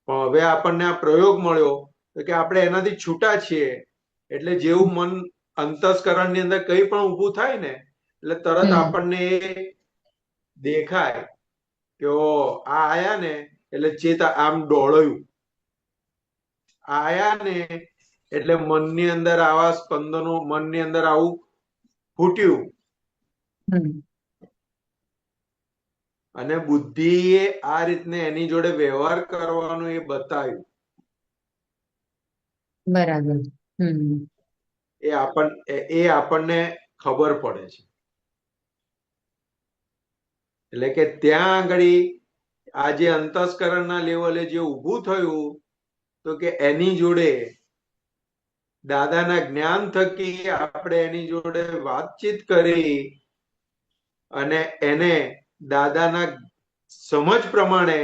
પણ હવે આપણને આ પ્રયોગ મળ્યો તો કે આપણે એનાથી છૂટા છીએ. એટલે જેવું મન અંતસ્કરણ ની અંદર કઈ પણ ઊભું થાય ને, એટલે તરત હમ આપણને દેખાય કે આ આયા ને, એટલે ચેત આમ દોડ્યું, આયા ને એટલે મનની અંદર આવા સ્પંદનો, મનની અંદર આવું ફૂટ્યું. હમ અને બુદ્ધિએ આ રીતને એની જોડે વ્યવહાર કરવાનું એ બતાવ્યું. બરાબર. હમ એ આપણને ખબર પડે છે. એટલે કે ત્યાં આગળ આ જે અંતસ્કરણના લેવલે જે ઊભું થયું, તો કે એની જોડે દાદાના જ્ઞાન થકી આપણે એની જોડે વાતચીત કરી અને એને દાદાના સમજ પ્રમાણે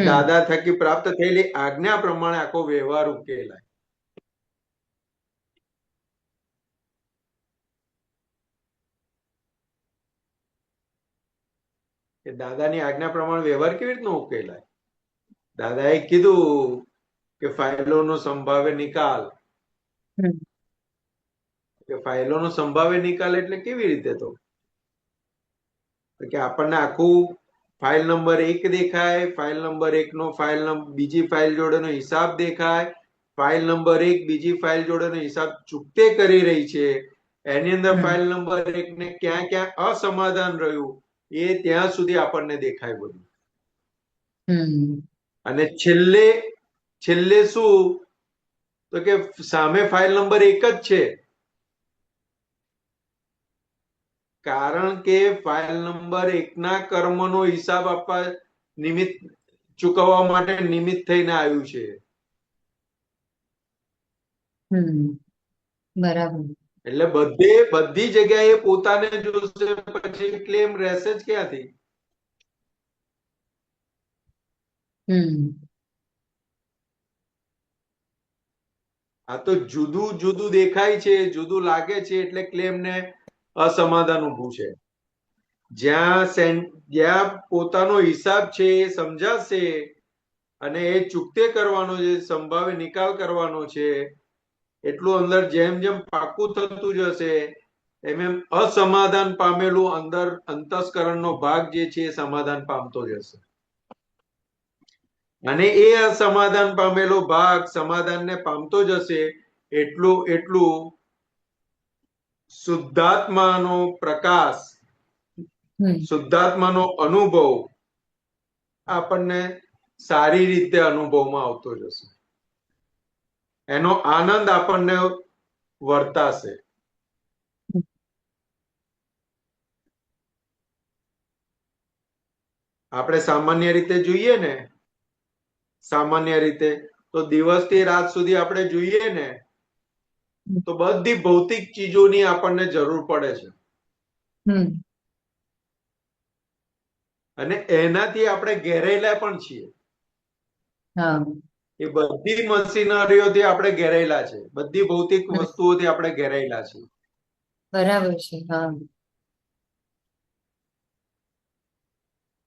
દાદા થકી પ્રાપ્ત થયેલી આજ્ઞા પ્રમાણે આખો વ્યવહાર ઉકેલાય. કે દાદાની આજ્ઞા પ્રમાણે વ્યવહાર કેવી રીતનો ઉકેલાય? દાદાએ કીધું કે ફાઇલોનો સંભાવ્ય નિકાલ. કે ફાઇલોનો સંભાવ્ય નિકાલ એટલે કેવી રીતે? તો કે આપણને આખું ફાઇલ નંબર 1 દેખાય, ફાઇલ નંબર 1 નો બીજી ફાઇલ જોડેનો હિસાબ દેખાય, ફાઇલ નંબર 1 બીજી ફાઇલ જોડેનો હિસાબ ચૂકતે કરી રહી છે, એની અંદર ફાઇલ નંબર 1 ને ક્યાં ક્યાં અસમાધાન રહ્યું એ ત્યાં સુધી આપણને દેખાય બધું. અને છેલ્લે છેલ્લે શું? તો કે સામે ફાઇલ નંબર 1 જ છે, કારણ કે ફાઇલ નંબર 1 ના કર્મનો હિસાબ આપવા નિમિત્ત ચૂકવવા માટે નિમિત્ત થઈને આવ્યું છે. બરાબર. એટલે બધી જગ્યાએ પોતાને જોશે, પછી ક્લેમ રહેશે જ ક્યાંથી? આ તો જુદું જુદું દેખાય છે, જુદું લાગે છે એટલે ક્લેમ ને અસમાધાન ઊભું છે. જ્યાં પોતાનો હિસાબ છે એ સમજાશે અને એ ચૂકતે કરવાનો છે, સંભાવ્ય નિકાલ કરવાનો છે, એટલું અંદર જેમ જેમ પાકું થતું જશે એમ એમ અસમાધાન પામેલું અંદર અંતસ્કરણનો ભાગ જે છે એ સમાધાન પામતો જશે. અને એ અસમાધાન પામેલો ભાગ સમાધાનને પામતો જશે એટલું એટલું શુદ્ધાત્માનો પ્રકાશ, શુદ્ધાત્માનો અનુભવ આપણને સારી રીતે અનુભવમાં આવતો જશે. એનો આનંદ આપણને વર્તાશે. આપણે સામાન્ય રીતે જોઈએ ને, સામાન્ય રીતે તો દિવસથી રાત સુધી આપણે જોઈએ ને તો બધી ભૌતિક ચીજોની આપણને જરૂર પડે છે. અને એનાથી આપણે ઘેરાયેલા પણ છીએ. એ બધી મશીનરીઓથી આપણે ઘેરાયેલા છે, બધી ભૌતિક વસ્તુઓથી આપણે ઘેરાયેલા છીએ. બરાબર છે.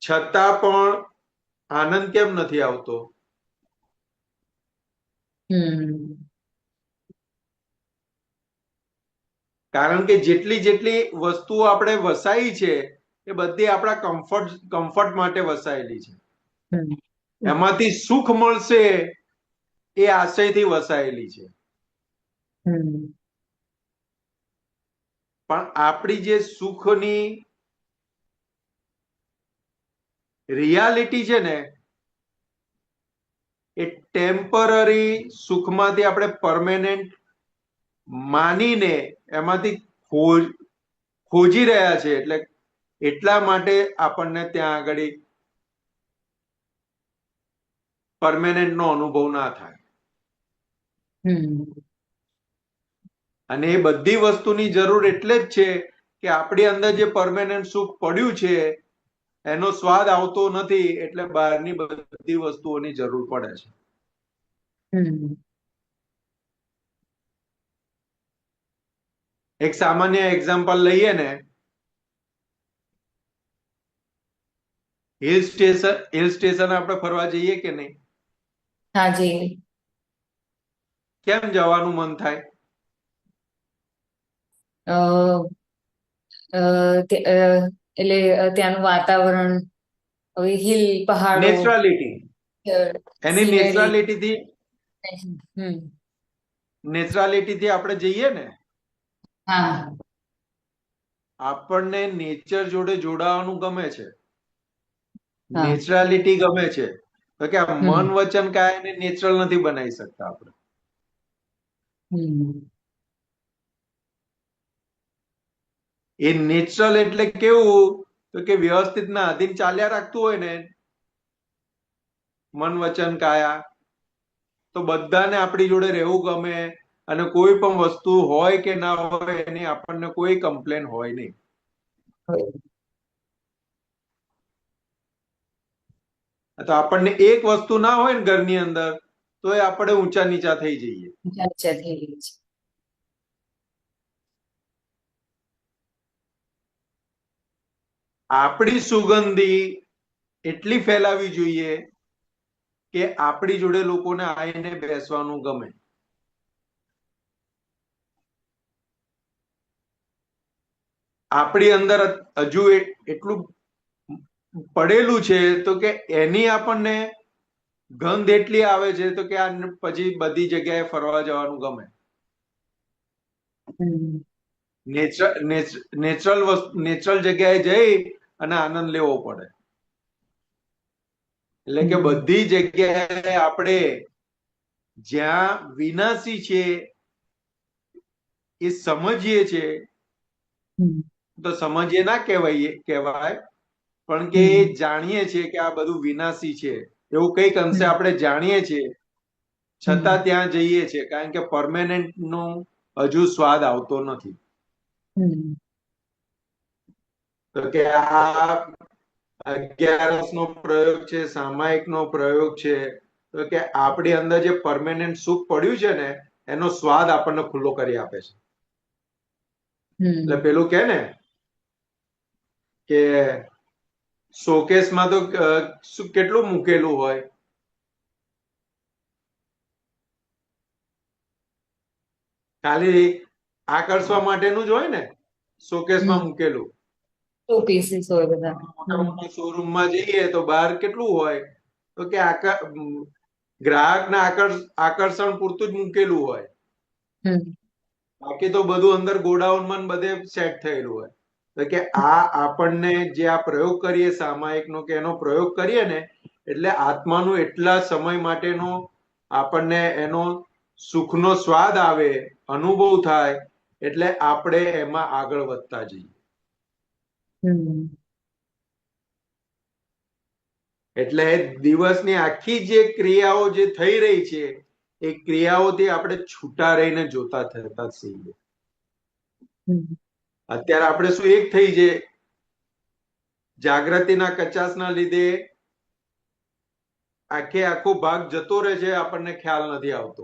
છતાં પણ આનંદ કેમ નથી આવતો? કારણ કે જેટલી જેટલી વસ્તુઓ આપણે વસાઈ છે એ બધી આપણા કમ્ફર્ટ માટે વસાયેલી છે. એમાંથી સુખ મળશે એ આશયથી વસાયેલી છે. પણ આપણી જે સુખની રિયાલિટી છે ને એ ટેમ્પરરી સુખમાંથી આપણે પરમેનન્ટ માનીને એમાંથી ખોજી રહ્યા છે. એટલે એટલા માટે આપણને ત્યાં આગળ પરમેનન્ટ નો અનુભવ ના થાય. અને એ બધી વસ્તુની જરૂર એટલે જ છે કે આપણી અંદર જે પરમેનન્ટ સુખ પડ્યું છે એનો સ્વાદ આવતો નથી, એટલે બહારની બધી વસ્તુઓની જરૂર પડે છે. એક સામાન્ય એક્ઝામ્પલ લઈએ ને, હિલ સ્ટેશન આપણે ફરવા જઈએ કે નહીં? હા જી. કેમ જવાનું મન થાય? એટલે ત્યાંનું વાતાવરણ, હવે હિલ, પહાડો, નેચરાલિટી, એની સિનરી. નેચરાલિટી થી આપણે જઈએ ને, હા, આપણને નેચર જોડે જોડાવાનું ગમે છે, નેચરાલિટી ગમે છે. તો કે આ મન વચન કાયાને નેચરલ નથી બનાવી શકતા આપણે. એ નેચરલ એટલે કેવું? તો કે વ્યવસ્થિત ના અધીન ચાલ્યા રાખતું હોય ને મન વચન કાયા, તો બધાને આપણી જોડે રહેવું ગમે અને કોઈ પણ વસ્તુ હોય કે ના હોય એની આપણને કોઈ કમ્પ્લેન હોય નહીં. તો આપણને એક વસ્તુ ના હોય ને ઘરની અંદર તો એ આપણે ઊંચા નીચા થઈ જઈએ. ચર્ચા થઈ રહી છે. આપણી સુગંધી એટલી ફેલાવી જોઈએ કે આપણી જોડે લોકોને આવીને બેસવાનું ગમે. આપણી અંદર હજુ એટલું પડેલું છે તો કે એની આપણને ગંધ એટલી આવે છે તો કે આ પછી બધી જગ્યાએ ફરવા જવાનું ગમે. નેચરલ જગ્યાએ જઈ અને આનંદ લેવો પડે. એટલે કે બધી જગ્યાએ આપણે જ્યાં વિનાશી છે એ સમજીએ છે, તો સમજીએ ના કહેવાય પણ કે જાણીએ છીએ કે આ બધું વિનાશી છે એવું કઈક અંશે આપણે જાણીએ છીએ, છતાં ત્યાં જઈએ છીએ કારણ કે પરમેનન્ટ નો હજુ સ્વાદ આવતો નથી. તો કે આ 11 નો પ્રયોગ છે, સામાયિક નો પ્રયોગ છે, તો કે આપણી અંદર જે પરમેનન્ટ સુખ પડ્યું છે ને એનો સ્વાદ આપણને ખુલ્લો કરી આપે છે. એટલે પેલું કે ને કે શોકેસમાં તો કેટલું મૂકેલું હોય, ખાલી આકર્ષવા માટેનું જ હોય ને શોકેસમાં મૂકેલું. તો પીસીસ હોય બધા. મોટા મોટા શોરૂમમાં જઈએ તો બહાર કેટલું હોય તો કે ગ્રાહકના આકર્ષણ પૂરતું જ મૂકેલું હોય, બાકી તો બધું અંદર ગોડાઉનમાં બધે સેટ થયેલું હોય. તો કે આ આપણને જે આ પ્રયોગ કરીએ સામાયિકનો કે એનો પ્રયોગ કરીએ ને એટલે આત્માનું એટલા સમય માટેનો આપણને એનો સુખનો સ્વાદ આવે, અનુભવ થાય, એટલે આપણે એમાં આગળ વધતા જઈએ. એટલે દિવસની આખી જે ક્રિયાઓ જે થઈ રહી છે એ ક્રિયાઓથી આપણે છૂટા રહીને જોતા થતા છીએ. અત્યારે આપણે શું એક થઈ છે, જાગૃતિના કચાશના લીધે આખો ભાગ જતો રહે છે, આપણને ખ્યાલ નથી આવતો.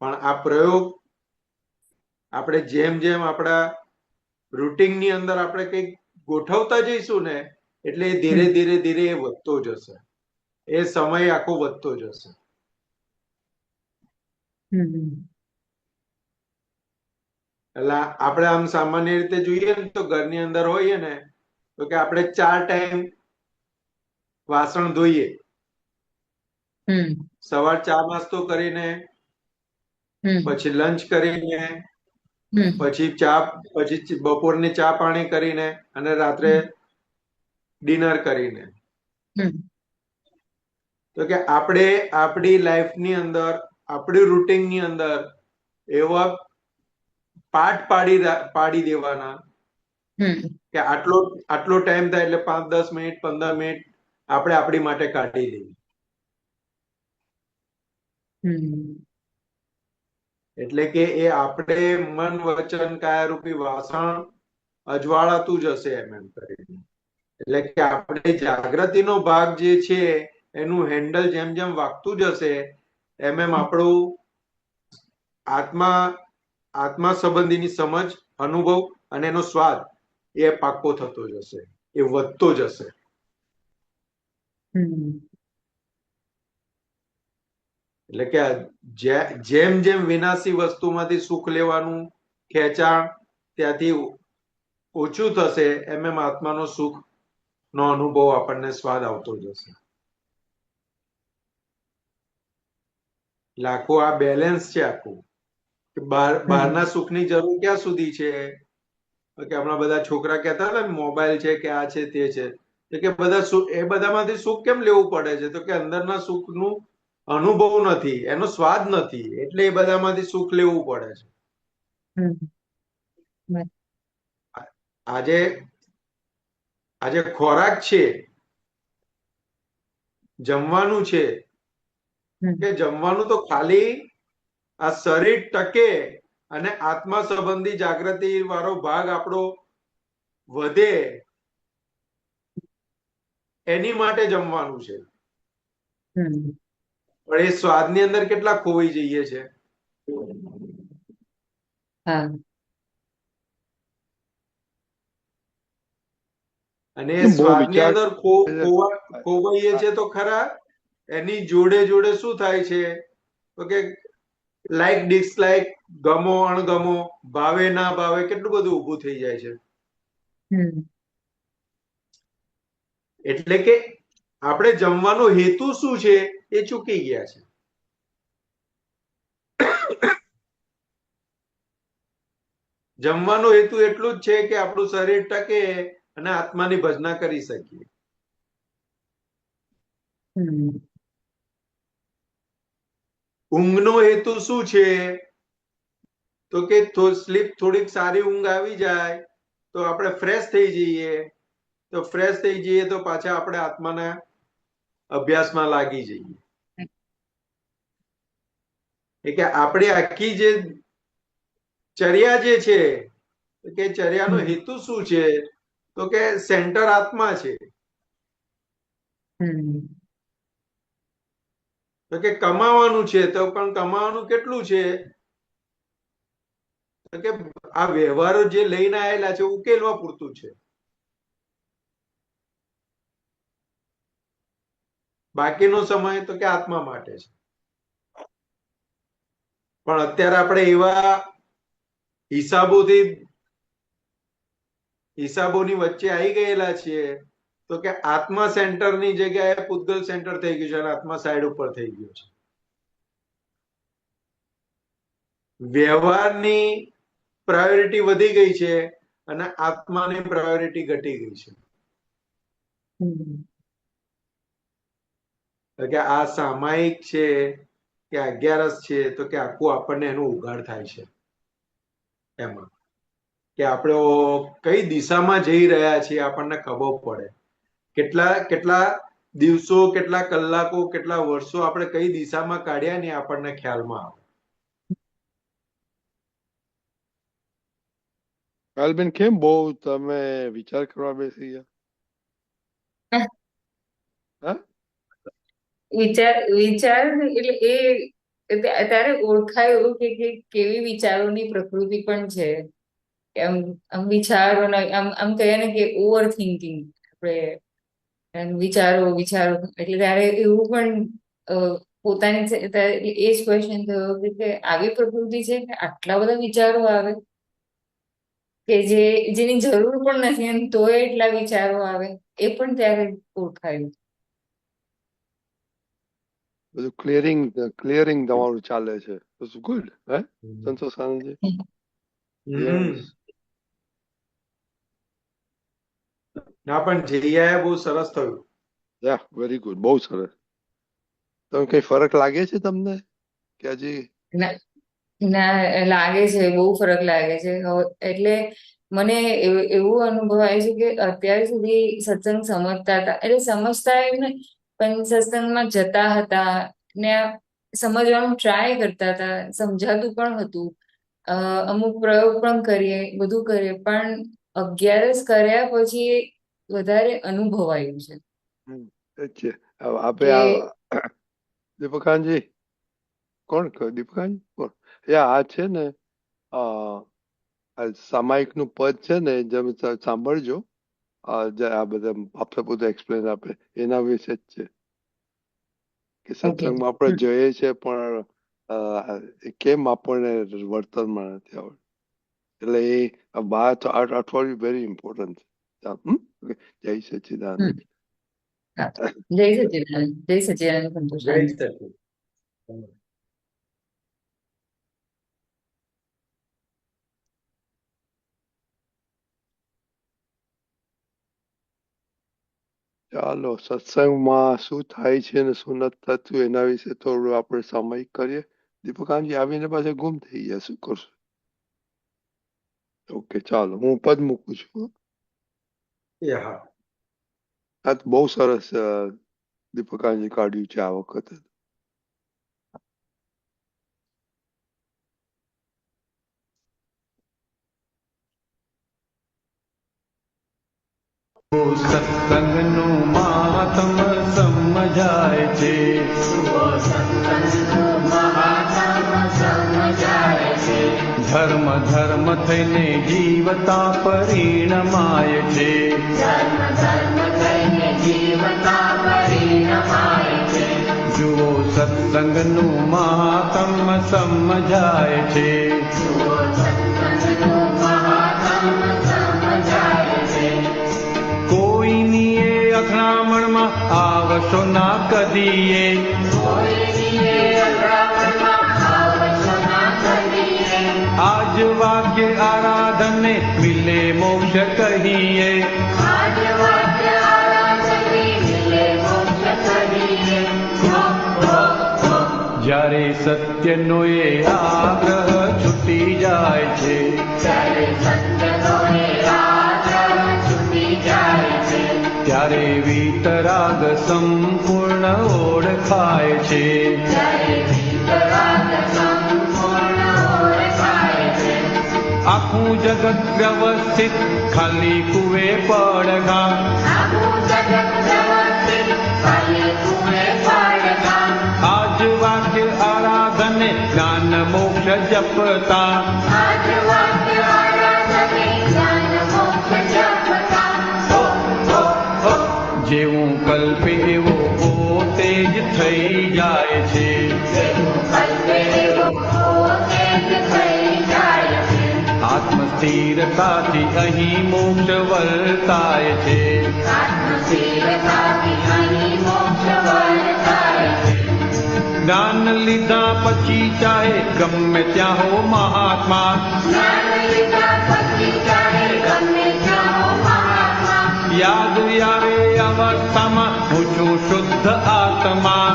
પણ આ પ્રયોગ આપણે જેમ જેમ આપણા રૂટિનની અંદર આપણે કંઈક ગોઠવતા જઈશું ને એટલે ધીરે ધીરે ધીરે એ વધતો જશે, એ સમય આખો વધતો જશે. એટલે આપણે આમ સામાન્ય રીતે જોઈએ ને તો ઘરની અંદર હોઈએ ને તો કે આપણે 4 ટાઈમ વાસણ ધોઈએ. સવાર ચા નાસ્તો કરીને, પછી લંચ કરીને, પછી બપોરની ચા પાણી કરીને અને રાત્રે ડિનર કરીને. તો કે આપણે આપણી લાઈફની અંદર આપણી રૂટિનની અંદર એવા પાઠ પાડી દેવાના કે આટલો ટાઈમ થાય એટલે 5-10 મિનિટ 15 મિનિટ આપણે આપણી માટે કાઢી લઈએ. એટલે કે એ આપણે મન વચન કાયા રૂપી વાસણ અજવાળાતું જશે એમ કરીને. એટલે કે આપણે જાગૃતિનો ભાગ જે છે એનું હેન્ડલ જેમ જેમ વાગતું જશે એમ આપણું આત્મા સંબંધીની સમજ, અનુભવ અને એનો સ્વાદ એ પાક્કો થતો જશે, એ વધતો જશે. એટલે કે જેમ જેમ વિનાશી વસ્તુમાંથી સુખ લેવાનું ખેંચાણ ત્યાંથી ઓછું થશે એમ આત્માનો સુખ નો અનુભવ આપણને સ્વાદ આવતો જશે. એટલે આખું આ બેલેન્સ છે આખું. બહારના સુખની જરૂર ક્યાં સુધી છે કે હમણાં બધા છોકરા કહેતા હતા ને મોબાઈલ છે કે આ છે તે છે, કે એ બધામાંથી સુખ કેમ લેવું પડે છે તો કે અંદરના સુખનું અનુભવ નથી, એનો સ્વાદ નથી, એટલે એ બધામાંથી સુખ લેવું પડે છે. આજે ખોરાક છે જમવાનું છે હમ કે જમવાનું તો ખાલી આ શરીર ટકે અને આત્મા સંબંધી જાગૃતિ વાળો ભાગ આપણો વધે એની માટે જમવાનું છે. હમ પણ એ સ્વાદની અંદર કેટલા ખોવાઈ જઈએ છે. હા અને એ બહુ સ્વાદની વિચાર અંદર ખોવાઈએ છે તો ખરા, એની જોડે જોડે શું થાય છે તો કે લાઈક ડિસલાઈક, ગમો અણગમો, ભાવે ના ભાવે કેટલું બધું ઊભું થઈ જાય છે. હમ એટલે કે આપણે જમવાનો હેતુ શું છે એ ચૂકી ગયા છે. જમવાનો હેતુ એટલું જ છે કે આપણું શરીર ટકે અને આત્માની ભજના કરી શકીએ. હમ ઊંઘનો હેતુ શું છે તો કે સ્લીપ, થોડીક સારી ઊંઘ આવી જાય તો આપણે ફ્રેશ થઈ જઈએ, તો ફ્રેશ થઈ જઈએ તો પાછા આપણે આત્માના અભ્યાસમાં લાગી જઈએ. કે આપણે આખી જે ચર્યા જે છે કે ચર્યાનો હમ હેતુ શું છે તો કે સેન્ટર આત્મા છે. હમ તો કે કમાવાનું છે તો પણ કમાવાનું કેટલું છે તો કે આ વ્યવહારો જે લઈને આવેલા છે ઉકેલવા પૂરતું છે. બાકીનો સમય તો કે આત્મા માટે છે. પણ અત્યારે આપણે એવા હિસાબોની વચ્ચે આવી ગયેલા છીએ તો કે આત્મા સેન્ટરની જગ્યાએ પૂતગલ સેન્ટર થઈ ગયું છે અને આત્મા સાઈડ ઉપર થઈ ગયો છે. વ્યવહારની પ્રાયોરિટી વધી ગઈ છે અને આત્માની પ્રાયોરિટી ઘટી ગઈ છે. હમ તો કે આ સામાયિક છે કે 11 છે તો કે આખું આપણને એનું ઉઘાડ થાય છે એમાં, કે આપણે કઈ દિશામાં જઈ રહ્યા છીએ આપણને ખબર પડે. કેટલા કેટલા દિવસો, કેટલા કલાકો, કેટલા વર્ષો આપણે કઈ દિશામાં કાઢ્યા ને આપણને ખ્યાલમાં આવે. કાલબેન કેમ બહુ તમે વિચાર કરવા બેસી ગયા? હા વિચાર એટલે ત્યારે ઓળખાય એવું કે કેવી વિચારોની પ્રકૃતિ પણ છે. આમ આમ વિચારો આમ કહીએ ને કે ઓવર થિંકિંગ, આપણે વિચારો વિચારો એટલે ત્યારે એવું પણ પોતાની એ જ ક્વેશ્ચન થયો કે આવી પ્રકૃતિ છે કે આટલા બધા વિચારો આવે કે જેની જરૂર પણ નથી અને તોય એટલા વિચારો આવે, એ પણ ત્યારે ઓળખાયું. બધું ક્લિયરિંગ તમારું ચાલે છે. ગુડ. હે સંતોષ આનંદજી? યસ. ના પણ જગ્યાએ બહુ સરસ થયું. યા વેરી ગુડ, બહુ સરસ. તમે કઈ ફરક લાગે છે તમને કે હજી? ના લાગે છે, બહુ ફરક લાગે છે. એટલે મને એવું અનુભવાય છે કે અત્યાર સુધી સત્સંગ સમજતા હતા, એટલે સમજતા એમ ને પણ સત્સંગમાં જતા હતા ને સમજવાનું ટ્રાય કરતા હતા, સમજાતું પણ હતું, અમુક પ્રયોગ પણ કરીએ, બધું કરીએ, પણ 11 કર્યા પછી વધારે અનુભવાયું છે એ છે. આપે કે દીપકાનજી કોણ દીપકાનજી કોણ? આ છે ને સામાયિક નું પદ છે ને, જેમ સાંભળજો. આ બધા આપણે બધું એક્સપ્લેન આપે એના વિશે જ છે કે ઓકે. સત્સંગમાં આપણે જોઈએ છે પણ કેમ આપણને વર્તનમાં નથી આવડતું. એટલે એ અઠવાડિયું વેરી ઇમ્પોર્ટન્ટ છે. જય સચ્ચિદાનંદ. જય સચિદાનંદ, જય સચિદાનંદ, સંતોષ. જય સચિદાનંદ. ચાલો, સત્સંગમાં શું થાય છે ને શું નથી થતું એના વિશે થોડું આપણે સામાયિક કરીએ. દીપકાનજી આવીને પાછા ગુમ થઈ ગયા, શું કરશું? ઓકે, ચાલો હું પદ મૂકું છું. હા આ તો બહુ સરસ દીપકાજી કાઢ્યું છે આ વખતે. સત્સંગનું મહાત્મ સમજાય છે. ધર્મ ધર્મ થઈને જીવતા પરિણમાય છે. જુઓ સત્સંગનું મહાત્મ સમજાય છે. કોઈની એ અથડામણમાં આવશો ના કદીએ. આજ વાક્ય આરાધને મિલે મોક્ષ કહીએ. જ્યારે સત્યનો એ આગ્રહ છૂટી જાય છે. ત્યારે વિતરાગ સંપૂર્ણ ઓળખાય છે. આખું જગત વ્યવસ્થિત ખાલી કુએ પડઘા. આજ વાક્ય આરાધને જ્ઞાન મોક્ષ જપતા. જેવું કલ્પે એવો પોતે જ થઈ જાય છે. આત્મ સ્થિરતાથી અહીં મોક્ષ વર્તાય છે. જ્ઞાન લીધા પછી ચાહે ગમે ત્યાં હો મહાત્મા. યાદ આવે અવસ્થામાં હું છું શુદ્ધ આત્મા.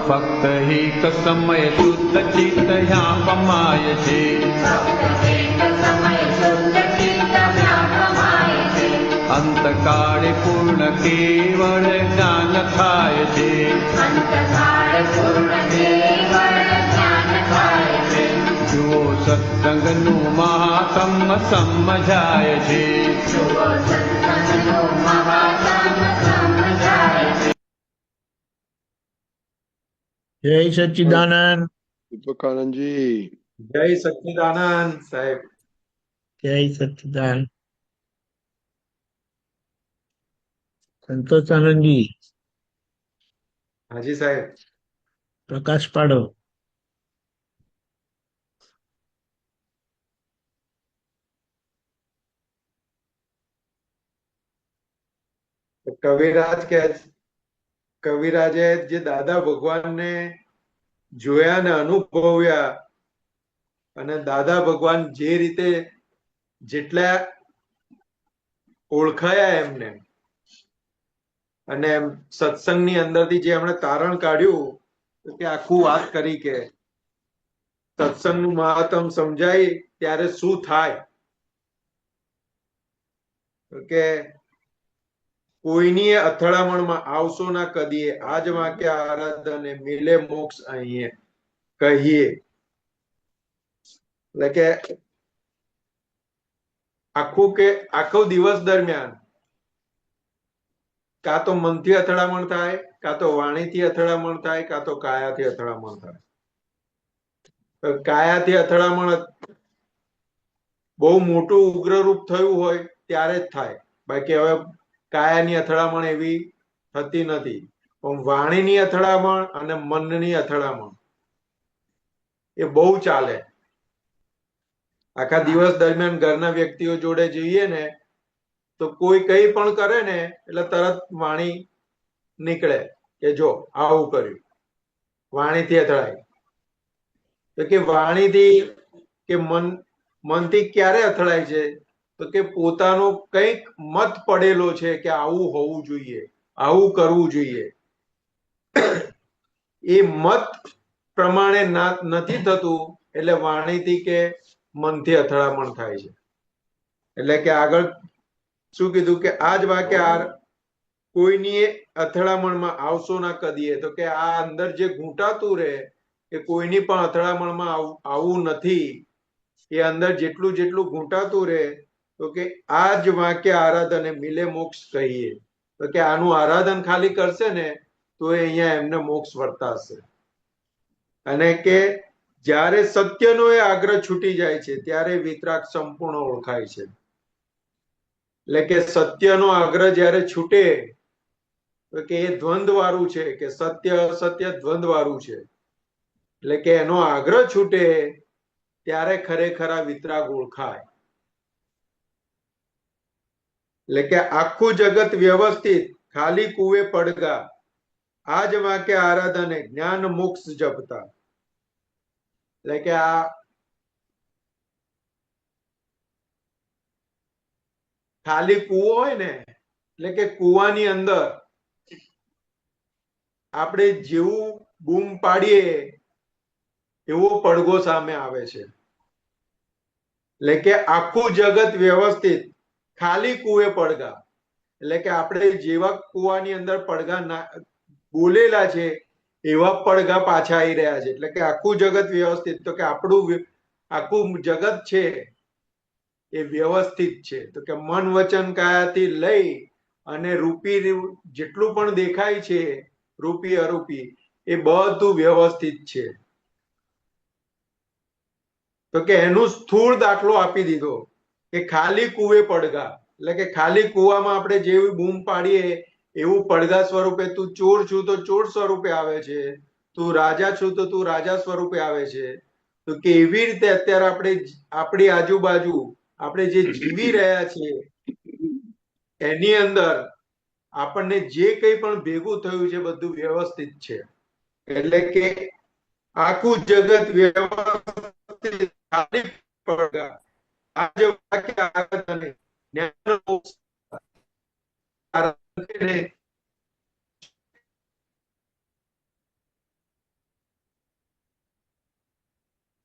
ફક્ત હિત સમય શુદ્ધ ચિત્ત યાં પમાય છે. અંતકાળે પૂર્ણ કેવળ જ્ઞાન થાય છે. જુઓ સત્સંગનું મહાત્મ સમજાય છે. જય સચ્ચિદાનંદ. દીપકાનંદજી જય સચ્ચિદાનંદ સાહેબ. જય સચ્ચિદાનંદ. સંતોષાનંદજી હાજી સાહેબ. પ્રકાશ પાડો. કવિરાજે જે દાદા ભગવાનને જોયા ને અનુભવ્યા, અને દાદા ભગવાન જે રીતે જેટલા ઓળખાયા એમને, અને સત્સંગની અંદરથી જે એમણે તારણ કાઢ્યું કે આખું વાત કરી કે સત્સંગનું મહાત્મ સમજાય ત્યારે શું થાય કે કોઈની અથડામણમાં આવશો ના કદીએ. આજ વાક્ય આરાધને મિલે મોક્ષ અહીં કહીએ. એટલે કે આખો દિવસ દરમિયાન કાં તો મનથી અથડામણ થાય, કાં તો વાણીથી અથડામણ થાય, કાં તો કાયાથી અથડામણ થાય. કાયાથી અથડામણ બહુ મોટું ઉગ્ર રૂપ થયું હોય ત્યારે જ થાય. બાકી હવે કાયાની અથડામણ એવી થતી નથી. પણ વાણીની અથડામણ અને મનની અથડામણ એ બહુ ચાલે. આખા દિવસ દરમિયાન ઘરના વ્યક્તિઓ જોડે જઈએ ને તો કોઈ કઈ પણ કરે ને એટલે તરત વાણી નીકળે કે જો આવું કર્યું, વાણીથી અથડાય. તો કે વાણીથી કે મનથી ક્યારે અથડાય છે? તો કે પોતાનો કંઈક મત પડેલો છે કે આવું હોવું જોઈએ, આવું કરવું જોઈએ, એ મત પ્રમાણે નથી થતું એટલે વાણીથી કે મનથી અથડામણ થાય છે. એટલે કે આગળ શું કીધું કે આ જ વાક્ય કોઈની અથડામણમાં આવશો ના કદીએ, તો કે આ અંદર જે ઘૂંટાતું રહે એ કોઈની પણ અથડામણમાં આવવું નથી. એ અંદર જેટલું જેટલું ઘૂંટાતું રહે, તો કે આ જ વાક્ય આરાધન મિલે મોક્ષ કહીએ. તો કે આનું આરાધન ખાલી કરશે ને તો એ અહીંયા એમને મોક્ષ વર્તાશે. અને કે જ્યારે સત્યનો એ આગ્રહ છૂટી જાય છે ત્યારે વિતરાગ સંપૂર્ણ ઓળખાય છે. એટલે કે સત્યનો આગ્રહ જ્યારે છૂટે તો કે એ દ્વંદ્વ વાળું છે, કે સત્ય અસત્ય દ્વંદ્વ વાળું છે. એટલે કે એનો આગ્રહ છૂટે ત્યારે ખરેખર આ વિતરાગ ઓળખાય. એટલે કે આખું જગત વ્યવસ્થિત, ખાલી કુવે પડગા, આ જ વાક્ય આરાધને જ્ઞાન મોક્ષ જપતા. એટલે કે આ ખાલી કૂવો હોય ને, એટલે કે કૂવાની અંદર આપણે જેવું બૂમ પાડીએ એવો પડઘો સામે આવે છે. એટલે કે આખું જગત વ્યવસ્થિત, ખાલી કુવે પડગા. એટલે કે આપણે જેવા કુવાની અંદર પડઘા બોલેલા છે એવા પડઘા પાછા આવી રહ્યા છે. એટલે કે આખું જગત વ્યવસ્થિત, તો કે આપણું આખું જગત છે એ વ્યવસ્થિત છે. તો કે મન વચન કાયાથી લઈ અને રૂપી જેટલું પણ દેખાય છે, રૂપી અરૂપી, એ બધું વ્યવસ્થિત છે. તો કે એનું સ્થૂળ દાખલો આપી દીધો કે ખાલી કુવે પડઘા. એટલે કે ખાલી કુવામાં આપણે જેવી બૂમ પાડીએ એવું પડઘા સ્વરૂપે તું ચોર છું તો ચોર સ્વરૂપે આવે છે, તું રાજા છું તો તું રાજા સ્વરૂપે આવે છે. તો કે એવી રીતે અત્યારે આપણે આપણી આજુબાજુ આપણે જે જીવી રહ્યા છીએ એની અંદર આપણને જે કંઈ પણ ભેગું થયું છે બધું વ્યવસ્થિત છે. એટલે કે આખું જગત વ્યવસ્થિત, ખાલી પડઘા, આ જે વાક્ય આરાધને જ્ઞાન મોક્ષ આરાધને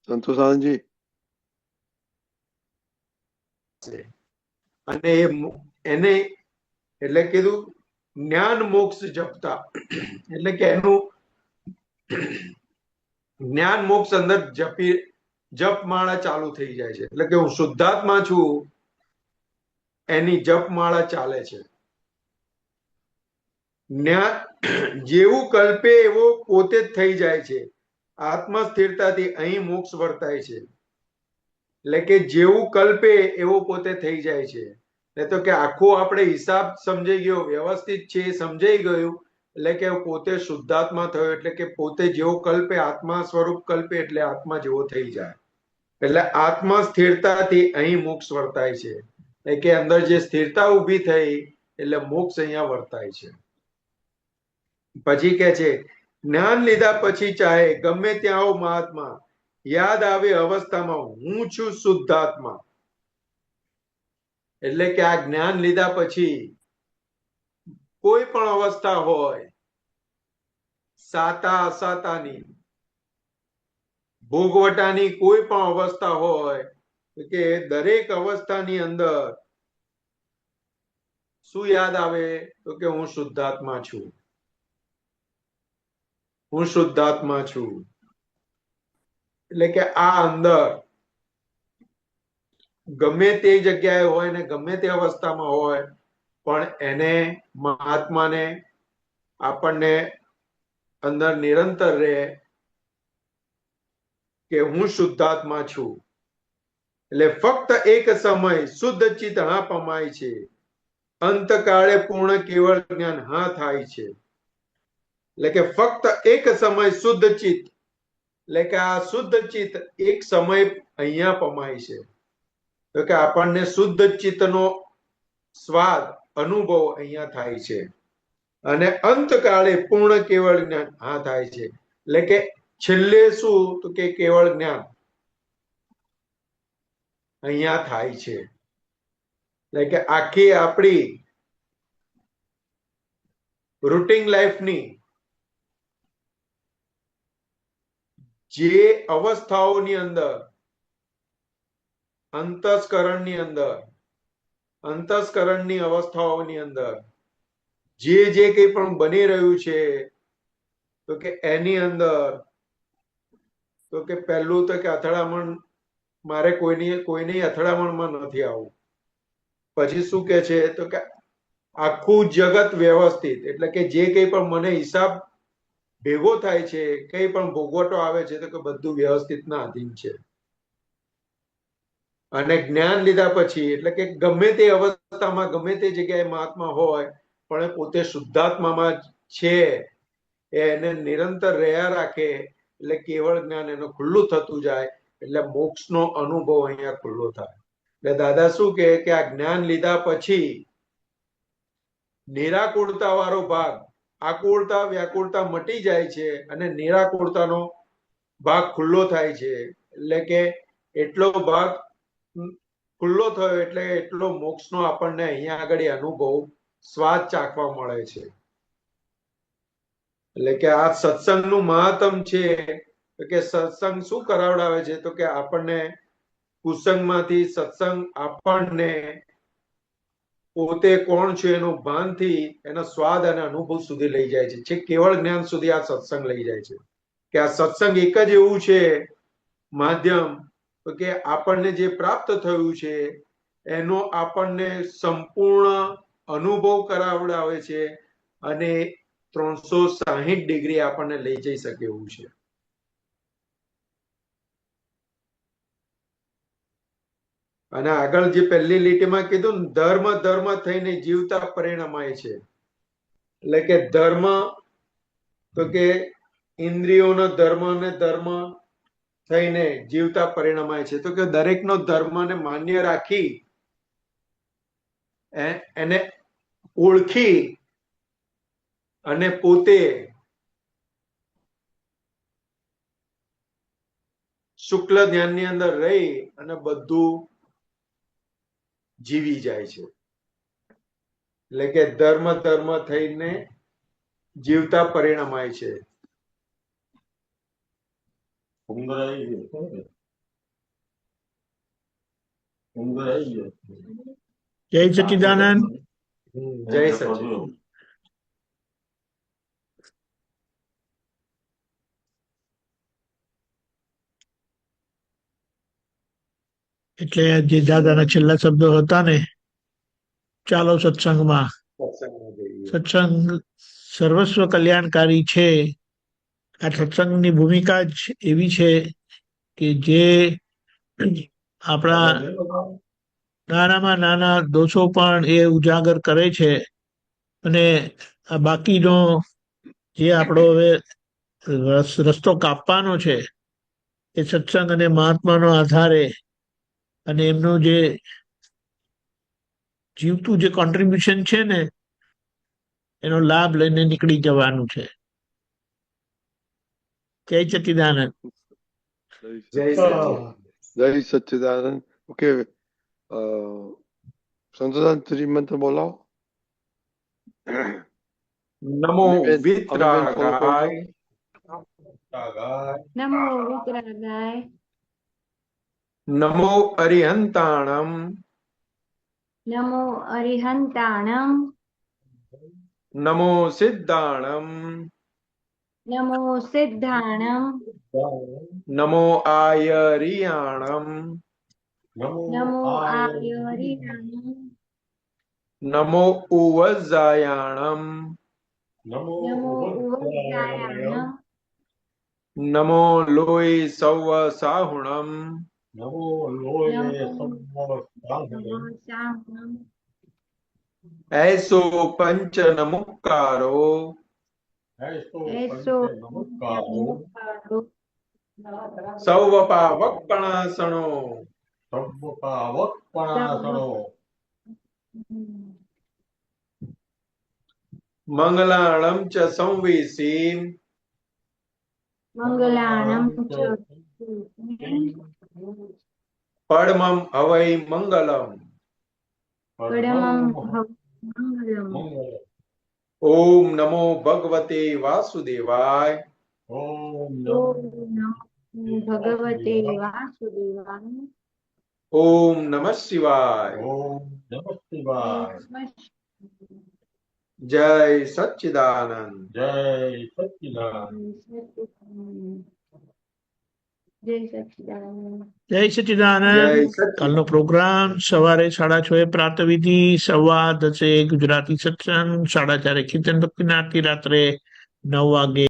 સંતોષાનંદજી, અને એને એટલે કીધું જ્ઞાન મોક્ષ જપતા. એટલે કે એનું જ્ઞાન મોક્ષ અંદર જપમાળા ચાલુ થઈ જાય છે. એટલે કે હું શુદ્ધાત્મા છું એની જપમાળા ચાલે છે. જ્ઞાન જેવું કલ્પે એવો પોતે જ થઈ જાય છે. આત્મ સ્થિરતાથી અહીં મોક્ષ વર્તાય છે. એટલે કે જેવું કલ્પે એવો પોતે થઈ જાય છે. તો કે આખો આપણે હિસાબ સમજાઈ ગયો, વ્યવસ્થિત છે સમજાઈ ગયું. એટલે કે પોતે શુદ્ધાત્મા થયો, એટલે કે પોતે જેવો કલ્પે આત્મા સ્વરૂપ કલ્પે એટલે આત્મા જેવો થઈ જાય. એટલે આત્મ સ્થિરતાથી અહીં મોક્ષ વર્તાય છે. એટલે કે અંદર જે સ્થિરતા ઊભી થઈ એટલે મોક્ષ અહીંયા વર્તાય છે. પછી કે છે જ્ઞાન લીધા પછી ચાહે ગમે ત્યાં આવો મહાત્મા, યાદ આવે અવસ્થામાં હું છું શુદ્ધાત્મા. એટલે કે આ જ્ઞાન લીધા પછી કોઈ પણ અવસ્થા હોય, સાતા અસાતાની, ભોગવટાની કોઈ પણ અવસ્થા હોય, કે દરેક અવસ્થાની અંદર શું યાદ આવે? તો કે હું શુદ્ધાત્મા છું, હું શુદ્ધાત્મા છું. એટલે કે આ અંદર ગમે તે જગ્યાએ હોય ને ગમે તે અવસ્થામાં હોય, પણ એને મહાત્માને આપણને અંદર નિરંતર રહે કે હું શુદ્ધાત્મા છું. એટલે ફક્ત એક સમય શુદ્ધ ચિત્ત હા પમાય છે, અંતકાળે પૂર્ણ કેવળ જ્ઞાન હા થાય છે. એટલે કે ફક્ત એક સમય શુદ્ધ ચિત્ત, એટલે કે આ શુદ્ધ ચિત્ત એક સમય અહીંયા પમાય છે. તો કે આપણને શુદ્ધ ચિત્તનો સ્વાદ અનુભવ અહીંયા થાય છે. અને અંતકાળે પૂર્ણ કેવળ જ્ઞાન હા થાય છે. એટલે કે છેલ્લે શું? તો કે કેવળ જ્ઞાન અહીંયા થાય છે. એટલે કે આખી આપણી રૂટીન લાઈફની જે અવસ્થાઓની અંદર, અંતસ્કરણની અંદર અંતસ્કરણની અવસ્થાઓની અંદર જે જે કંઈ પણ બની રહ્યું છે તો કે એની અંદર તો કે પહેલું તો કે અથડામણ, મારે કોઈની અથડામણમાં નથી આવવું. પછી શું કે છે તો કે આખું જગત વ્યવસ્થિત, એટલે કે જે કંઈ પણ મને હિસાબ ભેગો થાય છે, કંઈ પણ ભોગવટો આવે છે તો કે બધું વ્યવસ્થિતના આધીન છે. અને જ્ઞાન લીધા પછી એટલે કે ગમે તે અવસ્થામાં ગમે તે જગ્યાએ મહાત્મા હોય પણ એ પોતે શુદ્ધાત્મામાં છે, એને નિરંતર રહ્યા રાખે એટલે કેવળ જ્ઞાન એનું ખુલ્લું થતું જાય, એટલે મોક્ષનો અનુભવ અહીંયા ખુલ્લો થાય. એટલે દાદા શું કે આ જ્ઞાન લીધા પછી નિરાકુળતા વાળો ભાગ, આકુળતા વ્યાકુળતા મટી જાય છે અને નિરાકુળતાનો ભાગ ખુલ્લો થાય છે. એટલે કે એટલો ભાગ ખુલ્લો થયો એટલે એટલો મોક્ષનો આપણને અહીંયા આગળ અનુભવ સ્વાદ ચાખવા મળે છે. એટલે કે આ સત્સંગનું મહાત્મ છે કે સત્સંગ શું કરાવડાવે છે તો કે આપણને કુસંગમાંથી સત્સંગ આપણને પોતે કોણ છે એનું ભાનથી એનો સ્વાદ અને અનુભવ સુધી લઈ જાય છે. છેક કેવળ જ્ઞાન સુધી આ સત્સંગ લઈ જાય છે. કે આ સત્સંગ એક જ એવું છે માધ્યમ તો કે આપણને જે પ્રાપ્ત થયું છે એનો આપણને સંપૂર્ણ અનુભવ કરાવડાવે છે અને 360 ડિગ્રી આપણને લઈ જઈ શકે એવું છે. અને આગળ જે પહેલી લીટીમાં કીધું ને, ધર્મ ધર્મ થઈને જીવતા પરિણમાય છે. એટલે કે ધર્મ તો કે ઇન્દ્રિયોનો ધર્મ ને ધર્મ થઈને જીવતા પરિણમાય છે. તો કે દરેકનો ધર્મને માન્ય રાખી એને ઓળખી અને પોતે શુક્લ ધ્યાનની અંદર રહી અને બધું જીવી જાય છે. એટલે કે ધર્મ ધર્મ થઈને જીવતા પરિણમાય છે. જય સચ્ચિદાનંદ. જય સચ્ચિદાનંદ. એટલે જે દાદાના છેલ્લા શબ્દો હતા ને, ચાલો સત્સંગમાં. સત્સંગ સર્વસ્વ કલ્યાણકારી છે. આ સત્સંગની ભૂમિકા જ એવી છે કે જે આપણા નાનામાં નાના દોષો પણ એ ઉજાગર કરે છે અને આ બાકીનો જે આપણો હવે રસ્તો કાપવાનો છે એ સત્સંગ અને મહાત્માનો આધારે અને એમનું જે જીવતું જે કોન્ટ્રીબ્યુશન છે ને એનો લાભ લઈને નીકળી જવાનું છે. જય સચ્ચિદાનંદ. જય સચ્ચિદાનંદ. ઓકે, સંતોષાન મંત્ર બોલાવો. નમો વિતરાગાય, નમો વિતરાગાય, નમો અરિહંતાણમ, નમો અરિહંતાણમ, નમો સિદ્ધાણમ, નમો સિદ્ધાણમ, નમો આયરિયાણમ, નમો આર્યરિયાણમ, નમો ઉવજાયાણમ, નમો ઉવજાયાણમ, નમો લોય સૌ સાહુણમ, નમો સાહુણમ, ऐसो पंच नमुक्कारो, એસો નમોકારો, સૌવપાવકપણાસણો, મંગલાણમ ચ સંવીસી, મંગલાણમ ચ પડમમ હવૈ મંગલમ, પડમં મંગલમ. ઓમ નમો ભગવતે વાસુદેવાય, ઓમ નમો ભગવતે વાસુદેવાય, ओम नमः शिवाय। ઓમ નમઃ શિવાય. जय सच्चिदानंद। જય સચ્ચિદાનંદ. જય સચ્ચિદાનંદ. જય સચ્ચિદાનંદ. जय કાલનો सच्चिदानंद। પ્રોગ્રામ સવારે 6:30 પ્રાતઃવિધિ, 10:15 ગુજરાતી સત્સંગ, 4:30 કીર્તન ભક્તિની આરતી, રાત્રે 9 વાગે